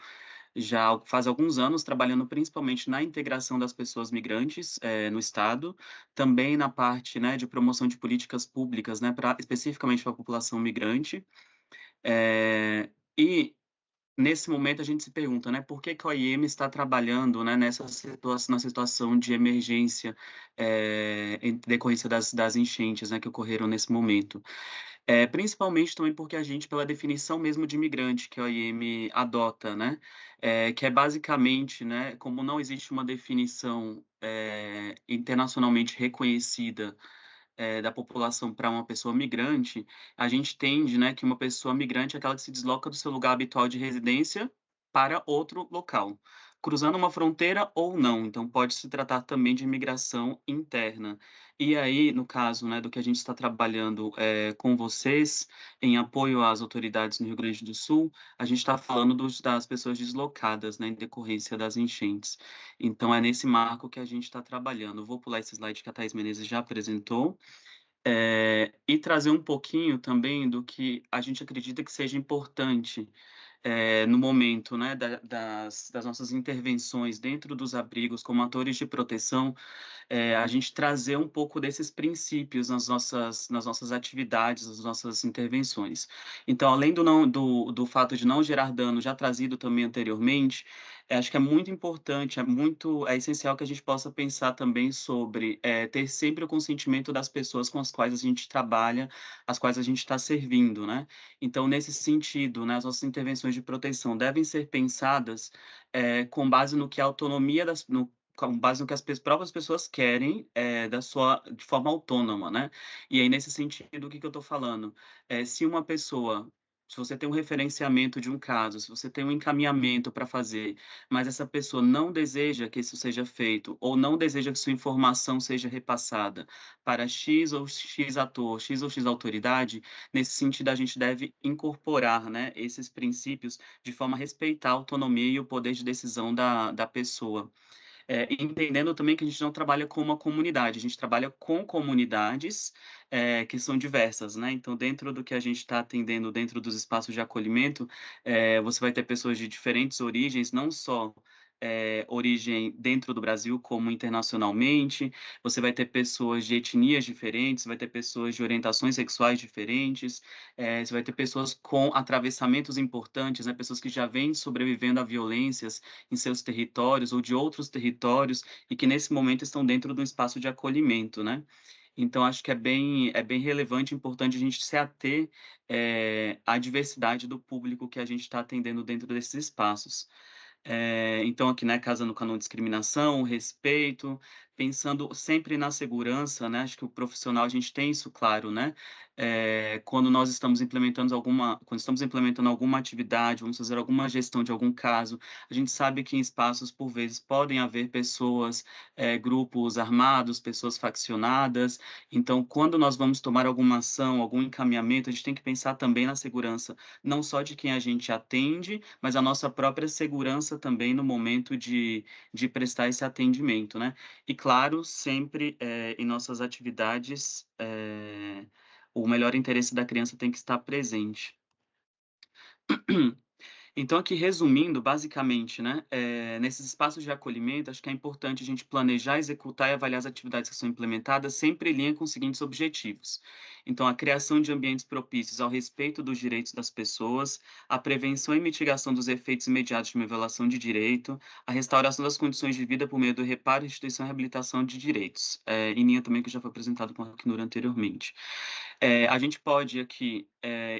já faz alguns anos, trabalhando principalmente na integração das pessoas migrantes no Estado, também na parte, né, de promoção de políticas públicas, né, especificamente para a população migrante. E nesse momento a gente se pergunta, né, por que que a OIM está trabalhando, né, na situação de emergência, em decorrência das enchentes, né, que ocorreram nesse momento. Principalmente também porque a gente, pela definição mesmo de imigrante que a OIM adota, né, que é basicamente, né, como não existe uma definição, internacionalmente reconhecida, da população para uma pessoa migrante, a gente entende, né, que uma pessoa migrante é aquela que se desloca do seu lugar habitual de residência para outro local, cruzando uma fronteira ou não. Então, pode se tratar também de imigração interna. E aí, no caso, né, do que a gente está trabalhando com vocês, em apoio às autoridades no Rio Grande do Sul, a gente está falando das pessoas deslocadas, né, em decorrência das enchentes. Então, é nesse marco que a gente está trabalhando. Eu vou pular esse slide que a Thais Menezes já apresentou, e trazer um pouquinho também do que a gente acredita que seja importante no momento, né, das nossas intervenções dentro dos abrigos como atores de proteção, a gente trazer um pouco desses princípios nas nossas atividades, nas nossas intervenções. Então, além do fato de não gerar dano, já trazido também anteriormente, acho que é muito importante, é essencial que a gente possa pensar também sobre ter sempre o consentimento das pessoas com as quais a gente trabalha, as quais a gente está servindo, né? Então, nesse sentido, né, as nossas intervenções de proteção devem ser pensadas com base no que a autonomia com base no que as próprias pessoas querem, de forma autônoma, né? E aí, nesse sentido, o que que eu estou falando? Se você tem um referenciamento de um caso, se você tem um encaminhamento para fazer, mas essa pessoa não deseja que isso seja feito, ou não deseja que sua informação seja repassada para X ou X ator, X ou X autoridade, nesse sentido, a gente deve incorporar, né, esses princípios de forma a respeitar a autonomia e o poder de decisão da pessoa. Entendendo também que a gente não trabalha com uma comunidade, a gente trabalha com comunidades que são diversas, né? Então, dentro do que a gente está atendendo, dentro dos espaços de acolhimento, você vai ter pessoas de diferentes origens, não só origem dentro do Brasil, como internacionalmente, você vai ter pessoas de etnias diferentes, vai ter pessoas de orientações sexuais diferentes, você vai ter pessoas com atravessamentos importantes, né? Pessoas que já vêm sobrevivendo a violências em seus territórios ou de outros territórios e que nesse momento estão dentro de um espaço de acolhimento, né? Então, acho que é bem relevante e importante a gente se ater à diversidade do público que a gente está atendendo dentro desses espaços. Então, aqui, né, casando com a não discriminação, o respeito, pensando sempre na segurança, né? Acho que o profissional, a gente tem isso claro, né? Quando nós estamos quando estamos implementando alguma atividade, vamos fazer alguma gestão de algum caso, a gente sabe que em espaços, por vezes, podem haver pessoas, grupos armados, pessoas faccionadas. Então, quando nós vamos tomar alguma ação, algum encaminhamento, a gente tem que pensar também na segurança, não só de quem a gente atende, mas a nossa própria segurança também no momento de prestar esse atendimento, né? E, claro, sempre em nossas atividades, o melhor interesse da criança tem que estar presente. Então, aqui resumindo, basicamente, né, nesses espaços de acolhimento, acho que é importante a gente planejar, executar e avaliar as atividades que são implementadas, sempre em linha com os seguintes objetivos. Então, a criação de ambientes propícios ao respeito dos direitos das pessoas, a prevenção e mitigação dos efeitos imediatos de uma violação de direito, a restauração das condições de vida por meio do reparo, restituição e reabilitação de direitos, em linha também que já foi apresentado com a Acnur anteriormente. A gente pode aqui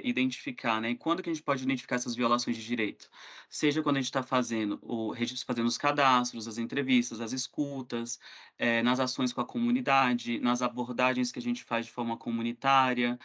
identificar, né? E quando que a gente pode identificar essas violações de direito? Seja quando a gente está fazendo os cadastros, as entrevistas, as escutas, nas ações com a comunidade, nas abordagens que a gente faz de forma comunitária,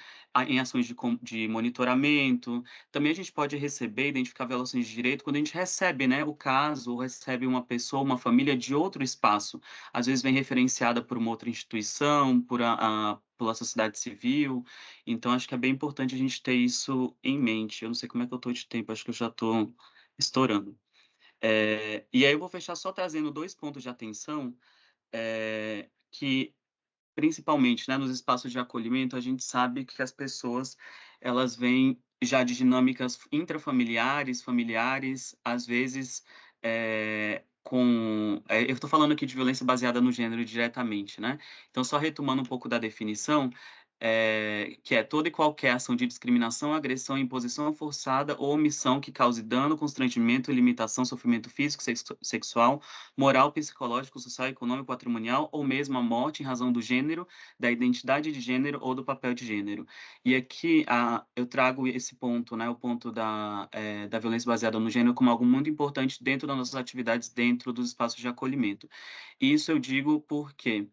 em ações de monitoramento. Também a gente pode receber, identificar violações de direito quando a gente recebe, né, o caso, ou recebe uma pessoa, uma família de outro espaço. Às vezes vem referenciada por uma outra instituição, pela sociedade civil. Então, acho que é bem importante a gente ter isso em mente. Eu não sei como é que eu estou de tempo, acho que eu já estou estourando. E aí eu vou fechar só trazendo 2 pontos de atenção, que principalmente, né, nos espaços de acolhimento, a gente sabe que as pessoas, elas vêm já de dinâmicas intrafamiliares, familiares, às vezes, eu estou falando aqui de violência baseada no gênero diretamente, né? Então, só retomando um pouco da definição, que é toda e qualquer ação de discriminação, agressão, imposição forçada ou omissão que cause dano, constrangimento, limitação, sofrimento físico, sexual, moral, psicológico, social, econômico, patrimonial, ou mesmo a morte em razão do gênero, da identidade de gênero ou do papel de gênero. E aqui eu trago esse ponto, né, o ponto da violência baseada no gênero como algo muito importante dentro das nossas atividades, dentro dos espaços de acolhimento. E isso eu digo porque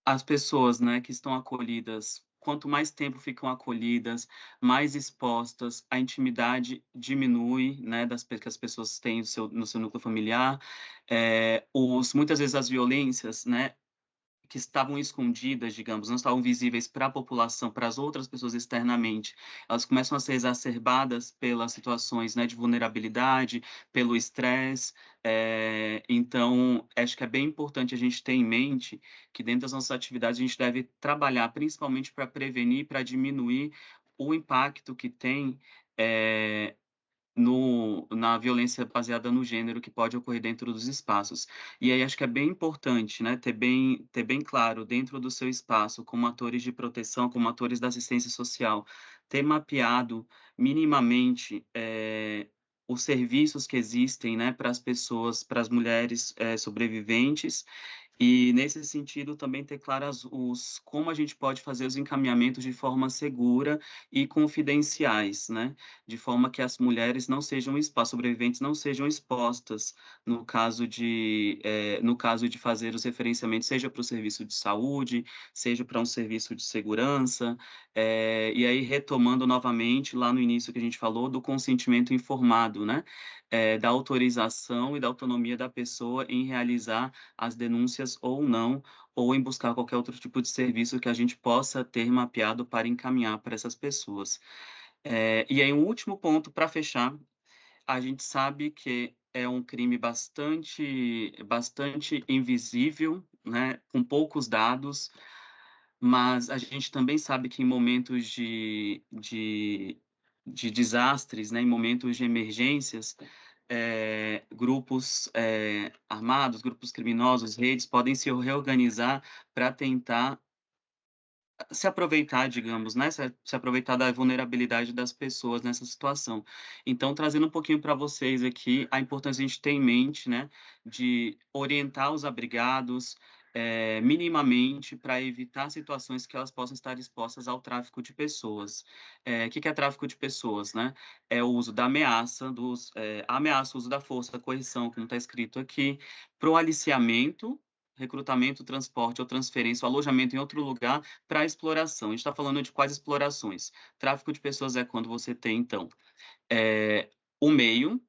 as pessoas, né, que estão acolhidas, quanto mais tempo ficam acolhidas, mais expostas, a intimidade diminui, né, que as pessoas têm no seu núcleo familiar, muitas vezes as violências, né, que estavam escondidas, digamos, não estavam visíveis para a população, para as outras pessoas externamente, elas começam a ser exacerbadas pelas situações, né, de vulnerabilidade, pelo estresse. Então, acho que é bem importante a gente ter em mente que dentro das nossas atividades a gente deve trabalhar principalmente para prevenir, para diminuir o impacto que tem na violência baseada no gênero que pode ocorrer dentro dos espaços. E aí acho que é bem importante, né, ter bem claro dentro do seu espaço, como atores de proteção, como atores da assistência social, ter mapeado minimamente os serviços que existem, né, para as pessoas, para as mulheres sobreviventes. E, nesse sentido, também ter claras como a gente pode fazer os encaminhamentos de forma segura e confidenciais, né? De forma que as mulheres não sejam sobreviventes não sejam expostas no caso de fazer os referenciamentos, seja para o serviço de saúde, seja para um serviço de segurança. E aí, retomando novamente lá no início que a gente falou do consentimento informado, né? Da autorização e da autonomia da pessoa em realizar as denúncias ou não, ou em buscar qualquer outro tipo de serviço que a gente possa ter mapeado para encaminhar para essas pessoas. E aí, um último ponto para fechar, a gente sabe que é um crime bastante invisível, né, com poucos dados, mas a gente também sabe que em momentos de desastres, né, em momentos de emergências, grupos armados, grupos criminosos, redes, podem se reorganizar para tentar se aproveitar, digamos, né, se aproveitar da vulnerabilidade das pessoas nessa situação. Então, trazendo um pouquinho para vocês aqui, a importância de a gente ter em mente, né, de orientar os abrigados, minimamente, para evitar situações que elas possam estar expostas ao tráfico de pessoas. O que é tráfico de pessoas, né? É o uso da ameaça, o uso da força, da coerção, como está escrito aqui, para o aliciamento, recrutamento, transporte ou transferência, ou alojamento em outro lugar para exploração. A gente está falando de quais explorações? Tráfico de pessoas é quando você tem, então, o meio,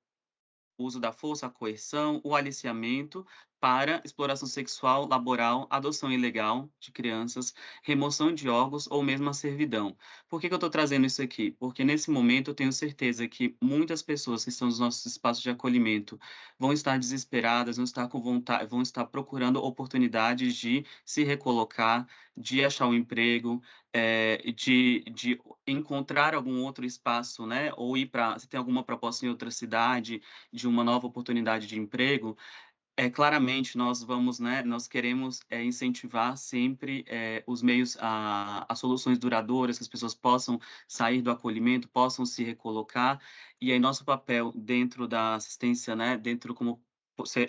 o uso da força, a coerção, o aliciamento para exploração sexual, laboral, adoção ilegal de crianças, remoção de órgãos ou mesmo a servidão. Por que eu estou trazendo isso aqui? Porque nesse momento eu tenho certeza que muitas pessoas que estão nos nossos espaços de acolhimento vão estar desesperadas, vão estar com vontade, vão estar procurando oportunidades de se recolocar, de achar um emprego, de encontrar algum outro espaço, né? Ou se tem alguma proposta em outra cidade, de uma nova oportunidade de emprego, claramente nós vamos, né, nós queremos incentivar sempre os meios, as soluções duradouras, que as pessoas possam sair do acolhimento, possam se recolocar, e aí nosso papel dentro da assistência, né, dentro como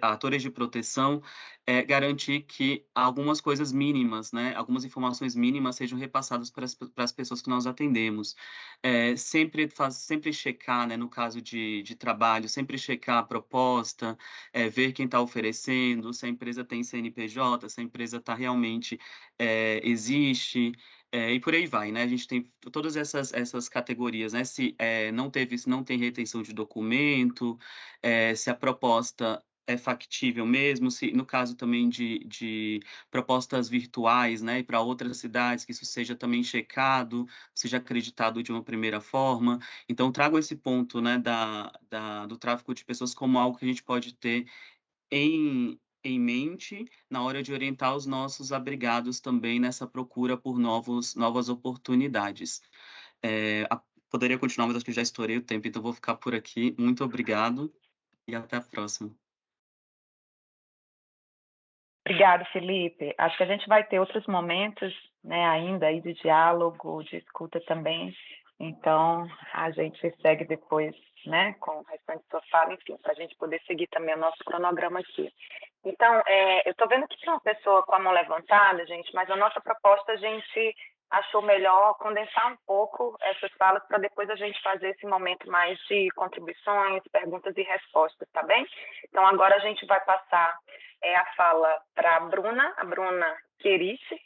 atores de proteção, é garantir que algumas coisas mínimas, né, algumas informações mínimas sejam repassadas para as pessoas que nós atendemos. Sempre checar, né, no caso de trabalho, sempre checar a proposta, ver quem está oferecendo, se a empresa tem CNPJ, se a empresa realmente existe, e por aí vai, né? A gente tem todas essas categorias, né? Se não tem retenção de documento, se a proposta é factível mesmo, se no caso também de propostas virtuais, né, para outras cidades, que isso seja também checado, seja acreditado de uma primeira forma. Então, trago esse ponto, né, do tráfico de pessoas como algo que a gente pode ter em mente na hora de orientar os nossos abrigados também nessa procura por novas oportunidades. Poderia continuar, mas acho que já estourei o tempo, então vou ficar por aqui. Muito obrigado e até a próxima. Obrigado, Felipe. Acho que a gente vai ter outros momentos né, ainda aí de diálogo, de escuta também. Então, a gente segue depois, né, com o restante da sua fala, enfim, para a gente poder seguir também o nosso cronograma aqui. Então, eu estou vendo que tem uma pessoa com a mão levantada, gente, mas a nossa proposta, a gente achou melhor condensar um pouco essas falas para depois a gente fazer esse momento mais de contribuições, perguntas e respostas, tá bem? Então, agora a gente vai passar a fala para a Bruna Querice.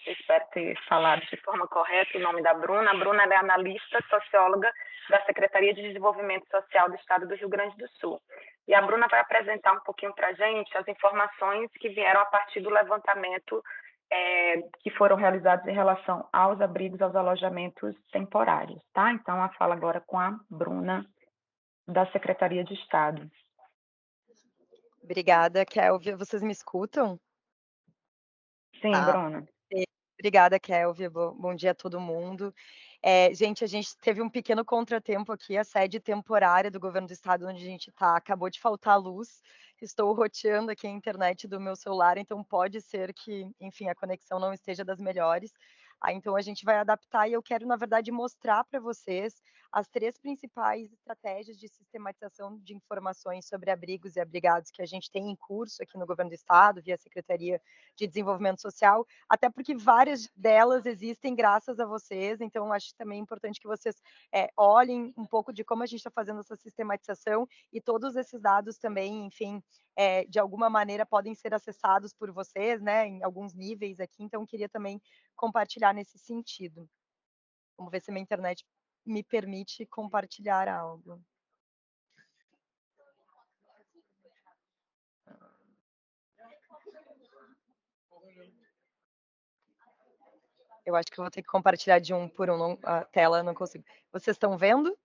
Eu espero ter falado de forma correta o nome da Bruna. A Bruna é analista, socióloga da Secretaria de Desenvolvimento Social do Estado do Rio Grande do Sul. E a Bruna vai apresentar um pouquinho para a gente as informações que vieram a partir do levantamento que foram realizados em relação aos abrigos, aos alojamentos temporários, tá? Então, a fala agora com a Bruna, da Secretaria de Estado. Obrigada, Kelvia. Vocês me escutam? Sim, Tá. Bruna. Obrigada, Kelvia. Bom dia a todo mundo. Gente, a gente teve um pequeno contratempo aqui, a sede temporária do governo do estado onde a gente está, acabou de faltar luz, estou roteando aqui a internet do meu celular, então pode ser que, enfim, a conexão não esteja das melhores. Então a gente vai adaptar e eu quero, na verdade, mostrar para vocês as 3 principais estratégias de sistematização de informações sobre abrigos e abrigados que a gente tem em curso aqui no governo do estado, via Secretaria de Desenvolvimento Social, até porque várias delas existem graças a vocês, então acho também importante que vocês olhem um pouco de como a gente está fazendo essa sistematização e todos esses dados também, enfim, de alguma maneira podem ser acessados por vocês, né, em alguns níveis aqui, então queria também compartilhar nesse sentido. Vamos ver se minha internet me permite compartilhar algo. Eu acho que eu vou ter que compartilhar de um por um, a tela não consigo. Vocês estão vendo?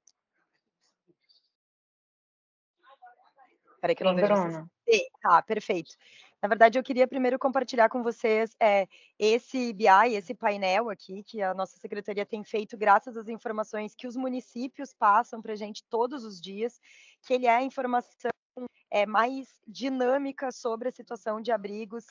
Peraí que eu não vejo vocês. Sim, tá, perfeito. Na verdade, eu queria primeiro compartilhar com vocês esse BI, esse painel aqui, que a nossa secretaria tem feito graças às informações que os municípios passam para a gente todos os dias, que ele é a informação mais dinâmica sobre a situação de abrigos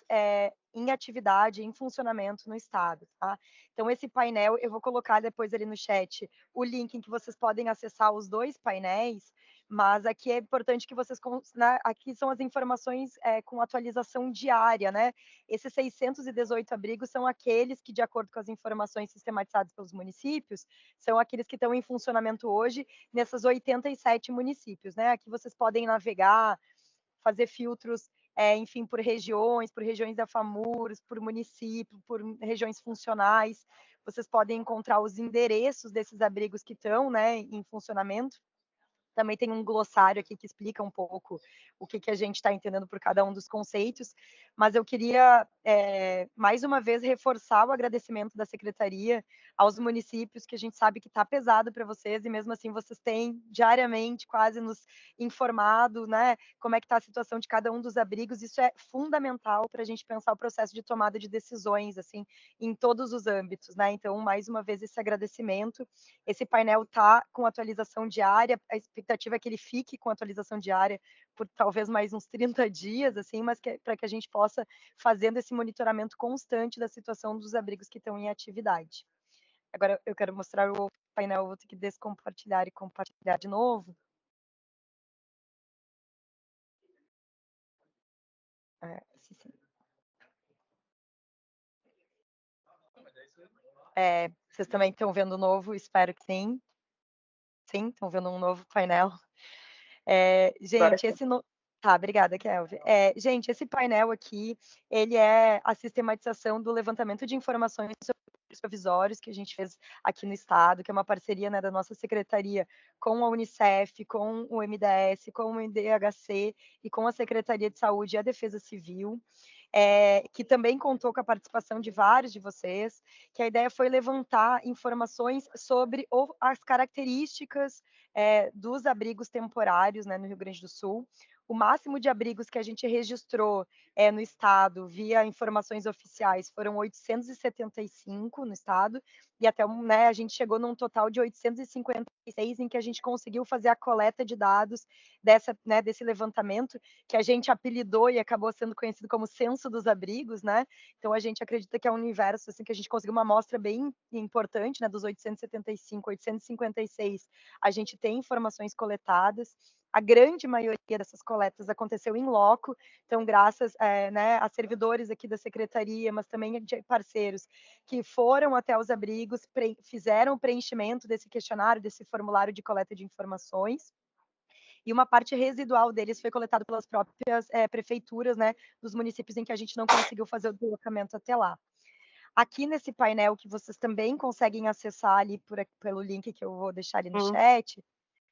em atividade, em funcionamento no estado, tá? Então, esse painel, eu vou colocar depois ali no chat o link em que vocês podem acessar os 2 painéis, mas aqui é importante que vocês, né, aqui são as informações com atualização diária, né? Esses 618 abrigos são aqueles que, de acordo com as informações sistematizadas pelos municípios, são aqueles que estão em funcionamento hoje nessas 87 municípios, né? Aqui vocês podem navegar, fazer filtros, enfim, por regiões da FAMURS, por município, por regiões funcionais. Vocês podem encontrar os endereços desses abrigos que estão, né, em funcionamento. Também tem um glossário aqui que explica um pouco o que a gente está entendendo por cada um dos conceitos, mas eu queria, mais uma vez, reforçar o agradecimento da Secretaria aos municípios, que a gente sabe que está pesado para vocês, e mesmo assim vocês têm diariamente quase nos informado, né, como é que está a situação de cada um dos abrigos. Isso é fundamental para a gente pensar o processo de tomada de decisões, assim, em todos os âmbitos, né? Então, mais uma vez, esse agradecimento. Esse painel está com atualização diária, a expectativa é que ele fique com atualização diária por talvez mais uns 30 dias, assim, mas para que a gente possa fazendo esse monitoramento constante da situação dos abrigos que estão em atividade. Agora eu quero mostrar o painel, eu vou ter que descompartilhar e compartilhar de novo. Sim. Vocês também estão vendo o novo? Espero que sim. Sim, estão vendo um novo painel. Gente, Tá, obrigada, Kelvin. Gente, esse painel aqui, ele é a sistematização do levantamento de informações sobre os provisórios que a gente fez aqui no estado, que é uma parceria, né, da nossa secretaria com a Unicef, com o MDS, com o IDHC e com a Secretaria de Saúde e a Defesa Civil. Que também contou com a participação de vários de vocês, que a ideia foi levantar informações sobre as características dos abrigos temporários, né, no Rio Grande do Sul. O máximo de abrigos que a gente registrou no estado, via informações oficiais, foram 875 no estado, e até, né, a gente chegou num total de 856 em que a gente conseguiu fazer a coleta de dados né, desse levantamento, que a gente apelidou e acabou sendo conhecido como Censo dos Abrigos, né? Então a gente acredita que é um universo assim que a gente conseguiu uma amostra bem importante, né, dos 875, 856. A gente tem informações coletadas. A grande maioria dessas coletas aconteceu em loco, então graças né, a servidores aqui da secretaria, mas também de parceiros que foram até os abrigos, fizeram o preenchimento desse questionário, desse formulário de coleta de informações, e uma parte residual deles foi coletado pelas próprias prefeituras, né, dos municípios em que a gente não conseguiu fazer o deslocamento até lá. Aqui nesse painel, que vocês também conseguem acessar ali pelo link que eu vou deixar ali no chat,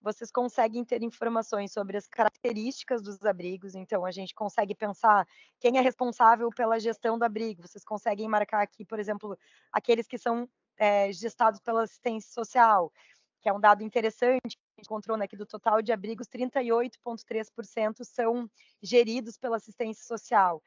vocês conseguem ter informações sobre as características dos abrigos. Então, a gente consegue pensar quem é responsável pela gestão do abrigo. Vocês conseguem marcar aqui, por exemplo, aqueles que são gestados pela assistência social, que é um dado interessante, que a gente encontrou, né, que do total de abrigos, 38,3% são geridos pela assistência social.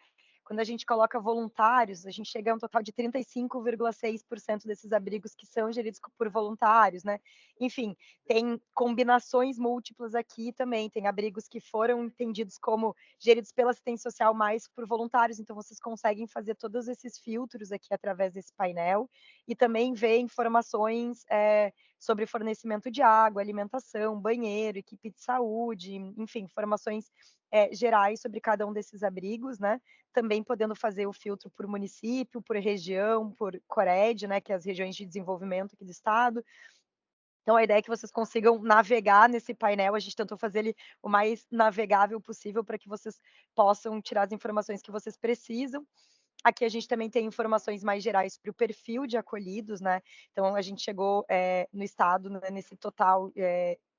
Quando a gente coloca voluntários, a gente chega a um total de 35,6% desses abrigos que são geridos por voluntários, né? Enfim, tem combinações múltiplas aqui também. Tem abrigos que foram entendidos como geridos pela assistência social, mais por voluntários. Então, vocês conseguem fazer todos esses filtros aqui através desse painel e também ver informações sobre fornecimento de água, alimentação, banheiro, equipe de saúde, enfim, informações gerais sobre cada um desses abrigos, né? Também podendo fazer o filtro por município, por região, por CORED, né, que é as regiões de desenvolvimento aqui do estado. Então, a ideia é que vocês consigam navegar nesse painel. A gente tentou fazer ele o mais navegável possível para que vocês possam tirar as informações que vocês precisam. Aqui a gente também tem informações mais gerais sobre o perfil de acolhidos, né? Então, a gente chegou no estado, né, nesse total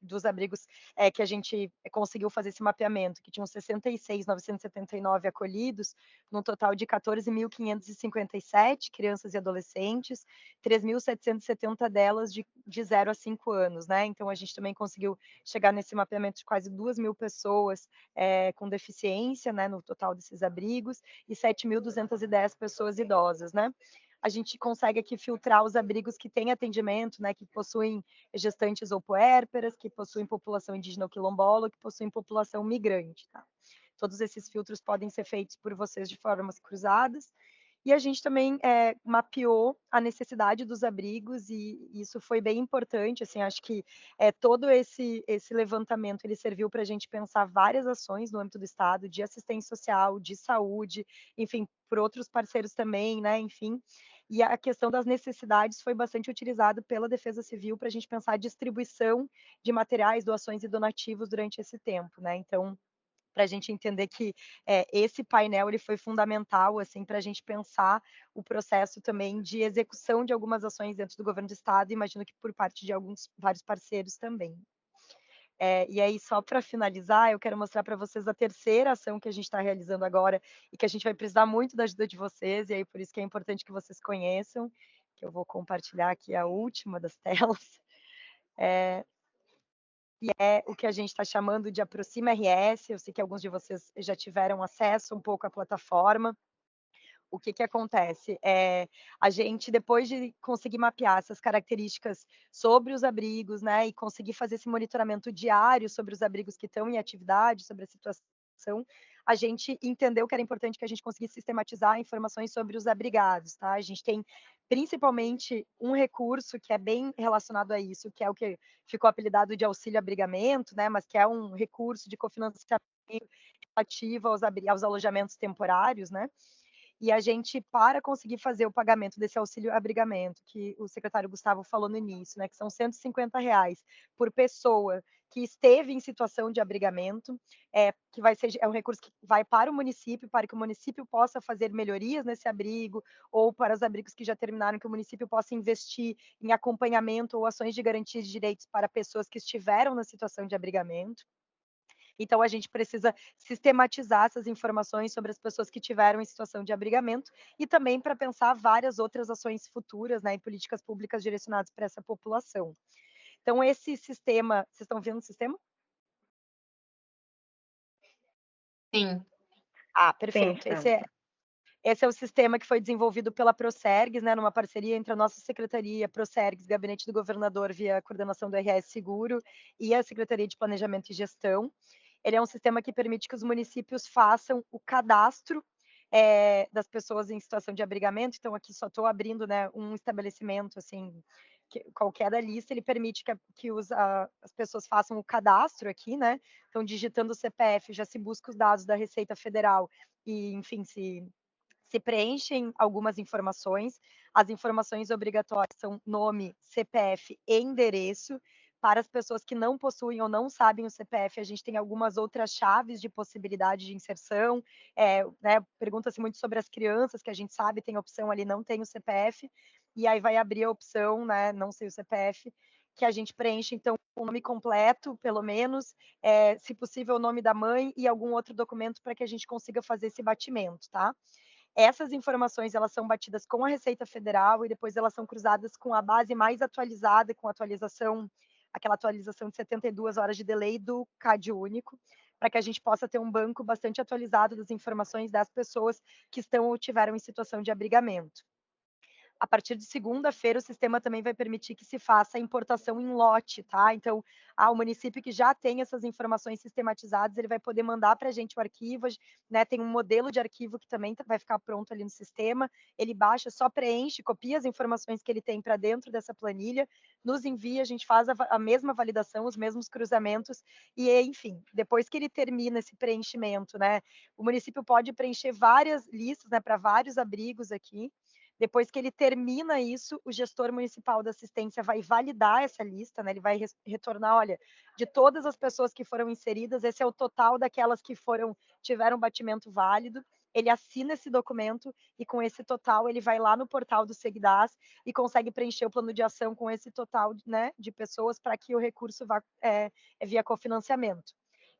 dos abrigos que a gente conseguiu fazer esse mapeamento, que tinham 66.979 acolhidos, num total de 14.557 crianças e adolescentes, 3.770 delas de 0 a 5 anos, né? Então, a gente também conseguiu chegar nesse mapeamento de quase 2.000 pessoas com deficiência, né, no total desses abrigos, e 7.210 pessoas idosas, né? A gente consegue aqui filtrar os abrigos que têm atendimento, né, que possuem gestantes ou puérperas, que possuem população indígena ou quilombola, que possuem população migrante, tá? Todos esses filtros podem ser feitos por vocês de formas cruzadas. E a gente também mapeou a necessidade dos abrigos, e isso foi bem importante. Assim, acho que todo esse levantamento ele serviu para a gente pensar várias ações no âmbito do Estado, de assistência social, de saúde, enfim, por outros parceiros também, né? Enfim. E a questão das necessidades foi bastante utilizada pela Defesa Civil para a gente pensar a distribuição de materiais, doações e donativos durante esse tempo, né? Então, para a gente entender que esse painel ele foi fundamental assim para a gente pensar o processo também de execução de algumas ações dentro do governo do estado, imagino que por parte de vários parceiros também. E aí, só para finalizar, eu quero mostrar para vocês a terceira ação que a gente está realizando agora e que a gente vai precisar muito da ajuda de vocês, e aí por isso que é importante que vocês conheçam, que eu vou compartilhar aqui a última das telas. Que é o que a gente está chamando de Aproxima RS. Eu sei que alguns de vocês já tiveram acesso um pouco à plataforma. O que acontece? A gente, depois de conseguir mapear essas características sobre os abrigos, né, e conseguir fazer esse monitoramento diário sobre os abrigos que estão em atividade, sobre a situação, a gente entendeu que era importante que a gente conseguisse sistematizar informações sobre os abrigados, tá? A gente tem principalmente um recurso que é bem relacionado a isso, que é o que ficou apelidado de auxílio abrigamento, né, mas que é um recurso de cofinanciamento relativo aos alojamentos temporários, né? E a gente, para conseguir fazer o pagamento desse auxílio abrigamento, que o secretário Gustavo falou no início, né, que são R$ 150 por pessoa que esteve em situação de abrigamento, que vai ser um recurso que vai para o município, para que o município possa fazer melhorias nesse abrigo, ou para os abrigos que já terminaram, que o município possa investir em acompanhamento ou ações de garantia de direitos para pessoas que estiveram na situação de abrigamento. Então, a gente precisa sistematizar essas informações sobre as pessoas que tiveram em situação de abrigamento e também para pensar várias outras ações futuras, né, e políticas públicas direcionadas para essa população. Então, esse sistema, vocês estão vendo o sistema? Sim. Ah, perfeito. Esse é o sistema que foi desenvolvido pela Procergs, né, numa parceria entre a nossa secretaria, Procergs, Gabinete do Governador, via coordenação do RS Seguro, e a Secretaria de Planejamento e Gestão. Ele é um sistema que permite que os municípios façam o cadastro das pessoas em situação de abrigamento. Então, aqui só estou abrindo, né, um estabelecimento, assim, qualquer da lista. Ele permite que as pessoas façam o cadastro aqui, né? Então, digitando o CPF, já se busca os dados da Receita Federal e, enfim, se preenchem algumas informações. As informações obrigatórias são nome, CPF e endereço. Para as pessoas que não possuem ou não sabem o CPF, a gente tem algumas outras chaves de possibilidade de inserção. Né, pergunta-se muito sobre as crianças, que a gente sabe tem opção ali, não tem o CPF, e aí vai abrir a opção, né, não sei o CPF, que a gente preenche, então, o nome completo, pelo menos, se possível, o nome da mãe e algum outro documento para que a gente consiga fazer esse batimento, tá? Essas informações, elas são batidas com a Receita Federal e depois elas são cruzadas com a base mais atualizada, com aquela atualização de 72 horas de delay do CAD único, para que a gente possa ter um banco bastante atualizado das informações das pessoas que estão ou tiveram em situação de abrigamento. A partir de segunda-feira, o sistema também vai permitir que se faça a importação em lote, tá? Então, o município que já tem essas informações sistematizadas, ele vai poder mandar para a gente o arquivo, né? Tem um modelo de arquivo que também vai ficar pronto ali no sistema. Ele baixa, só preenche, copia as informações que ele tem para dentro dessa planilha, nos envia, a gente faz a mesma validação, os mesmos cruzamentos, e enfim, depois que ele termina esse preenchimento, né? O município pode preencher várias listas, né, para vários abrigos aqui. Depois que ele termina isso, o gestor municipal da assistência vai validar essa lista, né? Ele vai retornar, olha, de todas as pessoas que foram inseridas, esse é o total daquelas que tiveram batimento válido. Ele assina esse documento e com esse total ele vai lá no portal do Segdas e consegue preencher o plano de ação com esse total, né, de pessoas para que o recurso vá via cofinanciamento.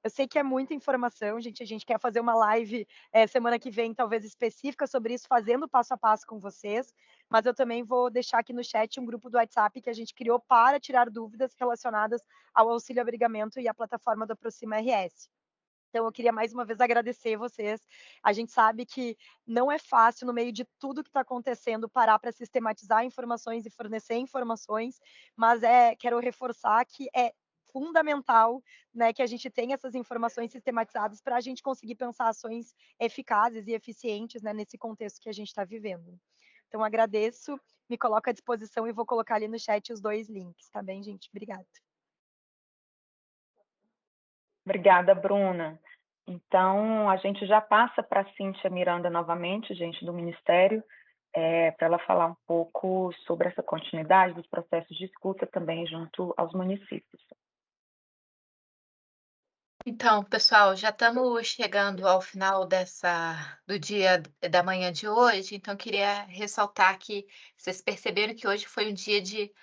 Eu sei que é muita informação, gente. A gente quer fazer uma live semana que vem, talvez específica sobre isso, fazendo passo a passo com vocês. Mas eu também vou deixar aqui no chat um grupo do WhatsApp que a gente criou para tirar dúvidas relacionadas ao auxílio abrigamento e à plataforma do Aproxima RS. Então, eu queria mais uma vez agradecer vocês. A gente sabe que não é fácil, no meio de tudo que está acontecendo, parar para sistematizar informações e fornecer informações, mas quero reforçar que é fundamental, né, que a gente tenha essas informações sistematizadas para a gente conseguir pensar ações eficazes e eficientes, né, nesse contexto que a gente está vivendo. Então, agradeço, me coloco à disposição e vou colocar ali no chat os 2 links, tá bem, gente? Obrigada. Obrigada, Bruna. Então, a gente já passa para a Cíntia Miranda novamente, gente do Ministério, para ela falar um pouco sobre essa continuidade dos processos de escuta também junto aos municípios. Então, pessoal, já estamos chegando ao final do dia da manhã de hoje, então queria ressaltar que vocês perceberam que hoje foi um dia de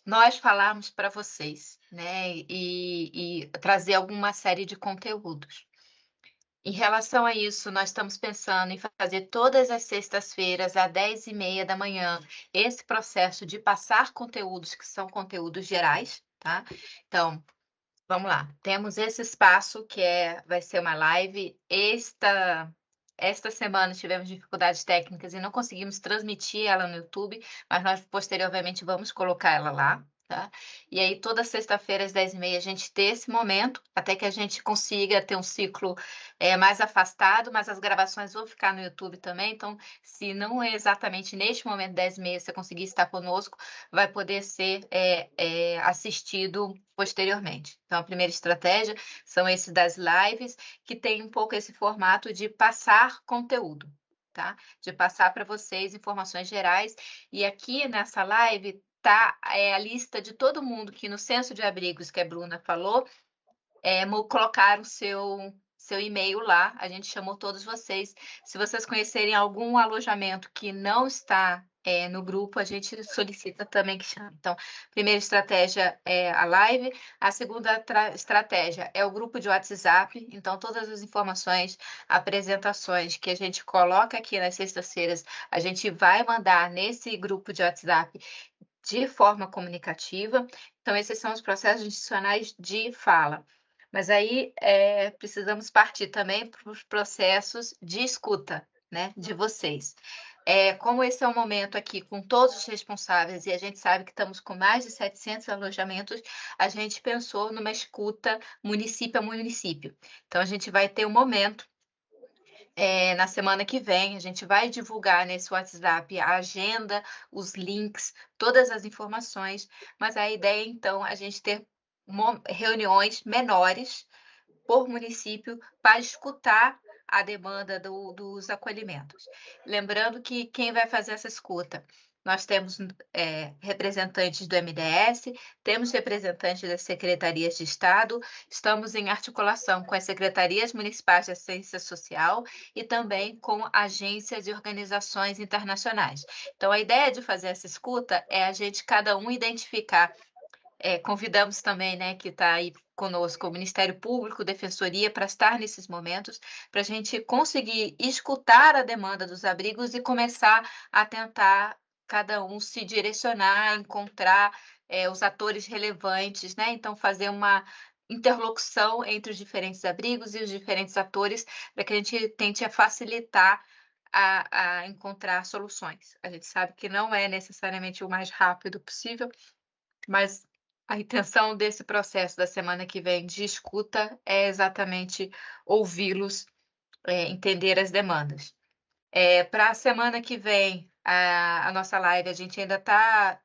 nós falarmos para vocês, né, e trazer alguma série de conteúdos. Em relação a isso, nós estamos pensando em fazer todas as sextas-feiras, às 10h30 da manhã, esse processo de passar conteúdos que são conteúdos gerais, tá? Então, vamos lá. Temos esse espaço que vai ser uma live. Esta semana tivemos dificuldades técnicas e não conseguimos transmitir ela no YouTube, mas nós posteriormente vamos colocar ela lá, tá? E aí toda sexta-feira às 10h30 a gente ter esse momento, até que a gente consiga ter um ciclo mais afastado, mas as gravações vão ficar no YouTube também, então se não é exatamente neste momento 10h30 você conseguir estar conosco, vai poder ser assistido posteriormente. Então, a primeira estratégia são esses das lives, que tem um pouco esse formato de passar conteúdo, tá? De passar para vocês informações gerais. E aqui nessa live tá a lista de todo mundo que no censo de abrigos que a Bruna falou, colocar o seu e-mail lá, a gente chamou todos vocês. Se vocês conhecerem algum alojamento que não está no grupo, a gente solicita também que chame. Então, primeira estratégia é a live, a segunda estratégia é o grupo de WhatsApp. Então, todas as informações, apresentações que a gente coloca aqui nas sextas-feiras, a gente vai mandar nesse grupo de WhatsApp de forma comunicativa. Então, esses são os processos institucionais de fala. Mas aí precisamos partir também para os processos de escuta, né, de vocês. Como esse é um momento aqui com todos os responsáveis e a gente sabe que estamos com mais de 700 alojamentos, a gente pensou numa escuta município a município. Então, a gente vai ter um momento na semana que vem, a gente vai divulgar nesse WhatsApp a agenda, os links, todas as informações, mas a ideia, então, é a gente ter reuniões menores por município para escutar a demanda dos acolhimentos. Lembrando que quem vai fazer essa escuta? Nós temos representantes do MDS, temos representantes das secretarias de Estado, estamos em articulação com as secretarias municipais de assistência social e também com agências e organizações internacionais. Então, a ideia de fazer essa escuta é a gente, cada um, identificar. Convidamos também, né, que está aí conosco, o Ministério Público, Defensoria, para estar nesses momentos, para a gente conseguir escutar a demanda dos abrigos e começar a tentar cada um se direcionar, encontrar os atores relevantes, né? Então, fazer uma interlocução entre os diferentes abrigos e os diferentes atores, para que a gente tente facilitar a encontrar soluções. A gente sabe que não é necessariamente o mais rápido possível, mas a intenção desse processo da semana que vem de escuta é exatamente ouvi-los, entender as demandas. Para a semana que vem, a nossa live, a gente ainda está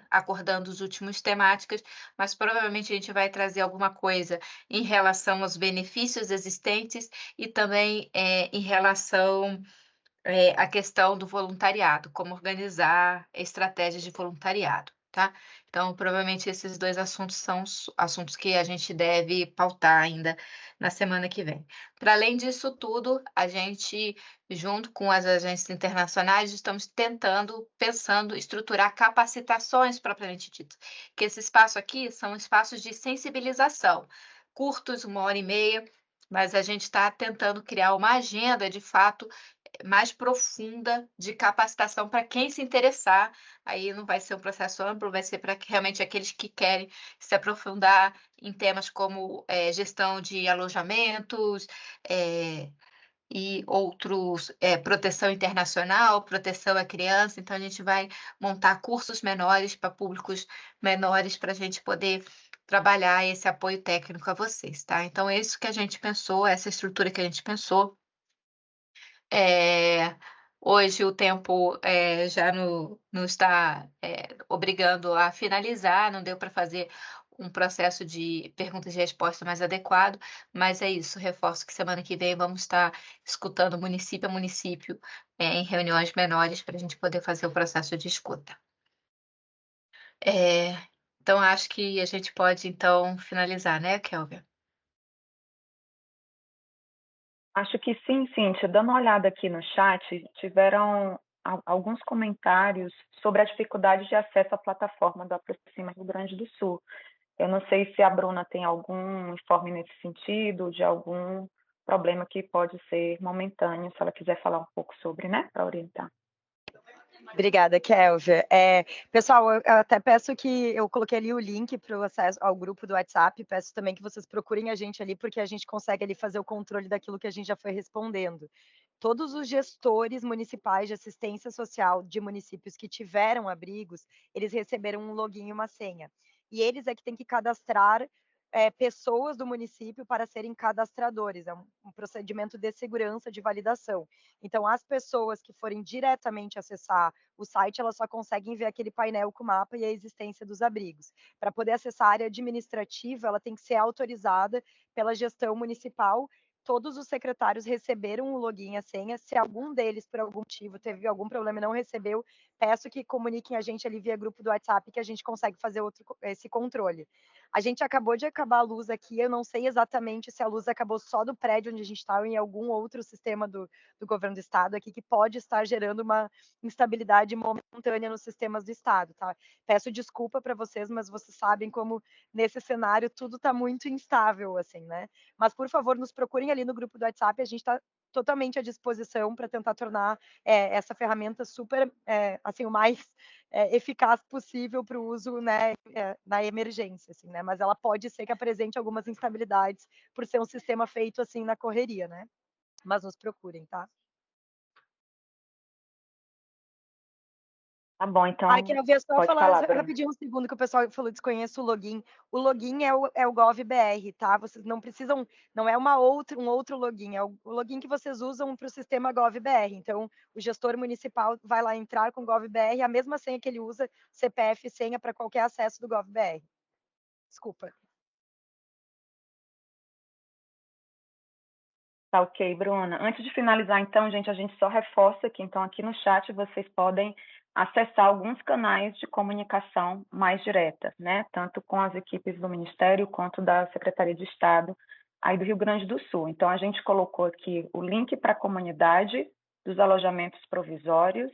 acordando os últimos temáticas, mas provavelmente a gente vai trazer alguma coisa em relação aos benefícios existentes e também em relação à questão do voluntariado, como organizar estratégias de voluntariado, tá? Então, provavelmente esses dois assuntos são os assuntos que a gente deve pautar ainda na semana que vem. Para além disso tudo, a gente, junto com as agências internacionais, estamos pensando, estruturar capacitações propriamente ditas, que esse espaço aqui são espaços de sensibilização, curtos, 1h30, mas a gente está tentando criar uma agenda, de fato, mais profunda de capacitação para quem se interessar. Aí não vai ser um processo amplo, vai ser para realmente aqueles que querem se aprofundar em temas como gestão de alojamentos, e outros, proteção internacional, proteção à criança. Então, a gente vai montar cursos menores para públicos menores, para a gente poder trabalhar esse apoio técnico a vocês, tá? Então, é isso que a gente pensou, essa estrutura que a gente pensou. Hoje o tempo já não está obrigando a finalizar, não deu para fazer um processo de perguntas e respostas mais adequado, mas é isso, reforço que semana que vem vamos estar escutando município a município, em reuniões menores, para a gente poder fazer o processo de escuta. Então, acho que a gente pode, então, finalizar, né, Kelvin? Acho que sim, Cíntia. Dando uma olhada aqui no chat, tiveram alguns comentários sobre a dificuldade de acesso à plataforma do Aproxima Rio Grande do Sul. Eu não sei se a Bruna tem algum informe nesse sentido, de algum problema que pode ser momentâneo, se ela quiser falar um pouco sobre, né, para orientar. Obrigada, Kelvia. Pessoal, eu até peço que eu coloquei ali o link para o acesso ao grupo do WhatsApp, peço também que vocês procurem a gente ali, porque a gente consegue ali fazer o controle daquilo que a gente já foi respondendo. Todos os gestores municipais de assistência social de municípios que tiveram abrigos, eles receberam um login e uma senha. E eles é que têm que cadastrar pessoas do município para serem cadastradores, é um procedimento de segurança de validação. Então, as pessoas que forem diretamente acessar o site, elas só conseguem ver aquele painel com o mapa e a existência dos abrigos. Para poder acessar a área administrativa, ela tem que ser autorizada pela gestão municipal. Todos os secretários receberam o login e a senha. Se algum deles, por algum motivo, teve algum problema e não recebeu, peço que comuniquem a gente ali via grupo do WhatsApp, que a gente consegue fazer esse controle. A gente acabou de acabar a luz aqui, eu não sei exatamente se a luz acabou só do prédio onde a gente está ou em algum outro sistema do governo do estado aqui, que pode estar gerando uma instabilidade momentânea nos sistemas do estado, tá? Peço desculpa para vocês, mas vocês sabem como nesse cenário tudo está muito instável, assim, né? Mas, por favor, nos procurem ali no grupo do WhatsApp, a gente está totalmente à disposição para tentar tornar essa ferramenta super, assim, o mais eficaz possível para o uso, né, na emergência, assim, né? Mas ela pode ser que apresente algumas instabilidades por ser um sistema feito assim na correria, né? Mas nos procurem, tá? Tá bom, então Ai, Kelvin, só pode falar falar, Bruna. rapidinho um segundo que o pessoal falou desconheço o login. O login é o GovBR, tá? Vocês não precisam, não é um outro login, é o login que vocês usam para o sistema GovBR. Então, o gestor municipal vai lá entrar com o GovBR, a mesma senha que ele usa, CPF e senha para qualquer acesso do GovBR. Desculpa. Tá ok, Bruna. Antes de finalizar, então, gente, a gente só reforça que, então, aqui no chat vocês podem acessar alguns canais de comunicação mais direta, né? Tanto com as equipes do Ministério quanto da Secretaria de Estado aí do Rio Grande do Sul. Então, a gente colocou aqui o link para a comunidade dos alojamentos provisórios.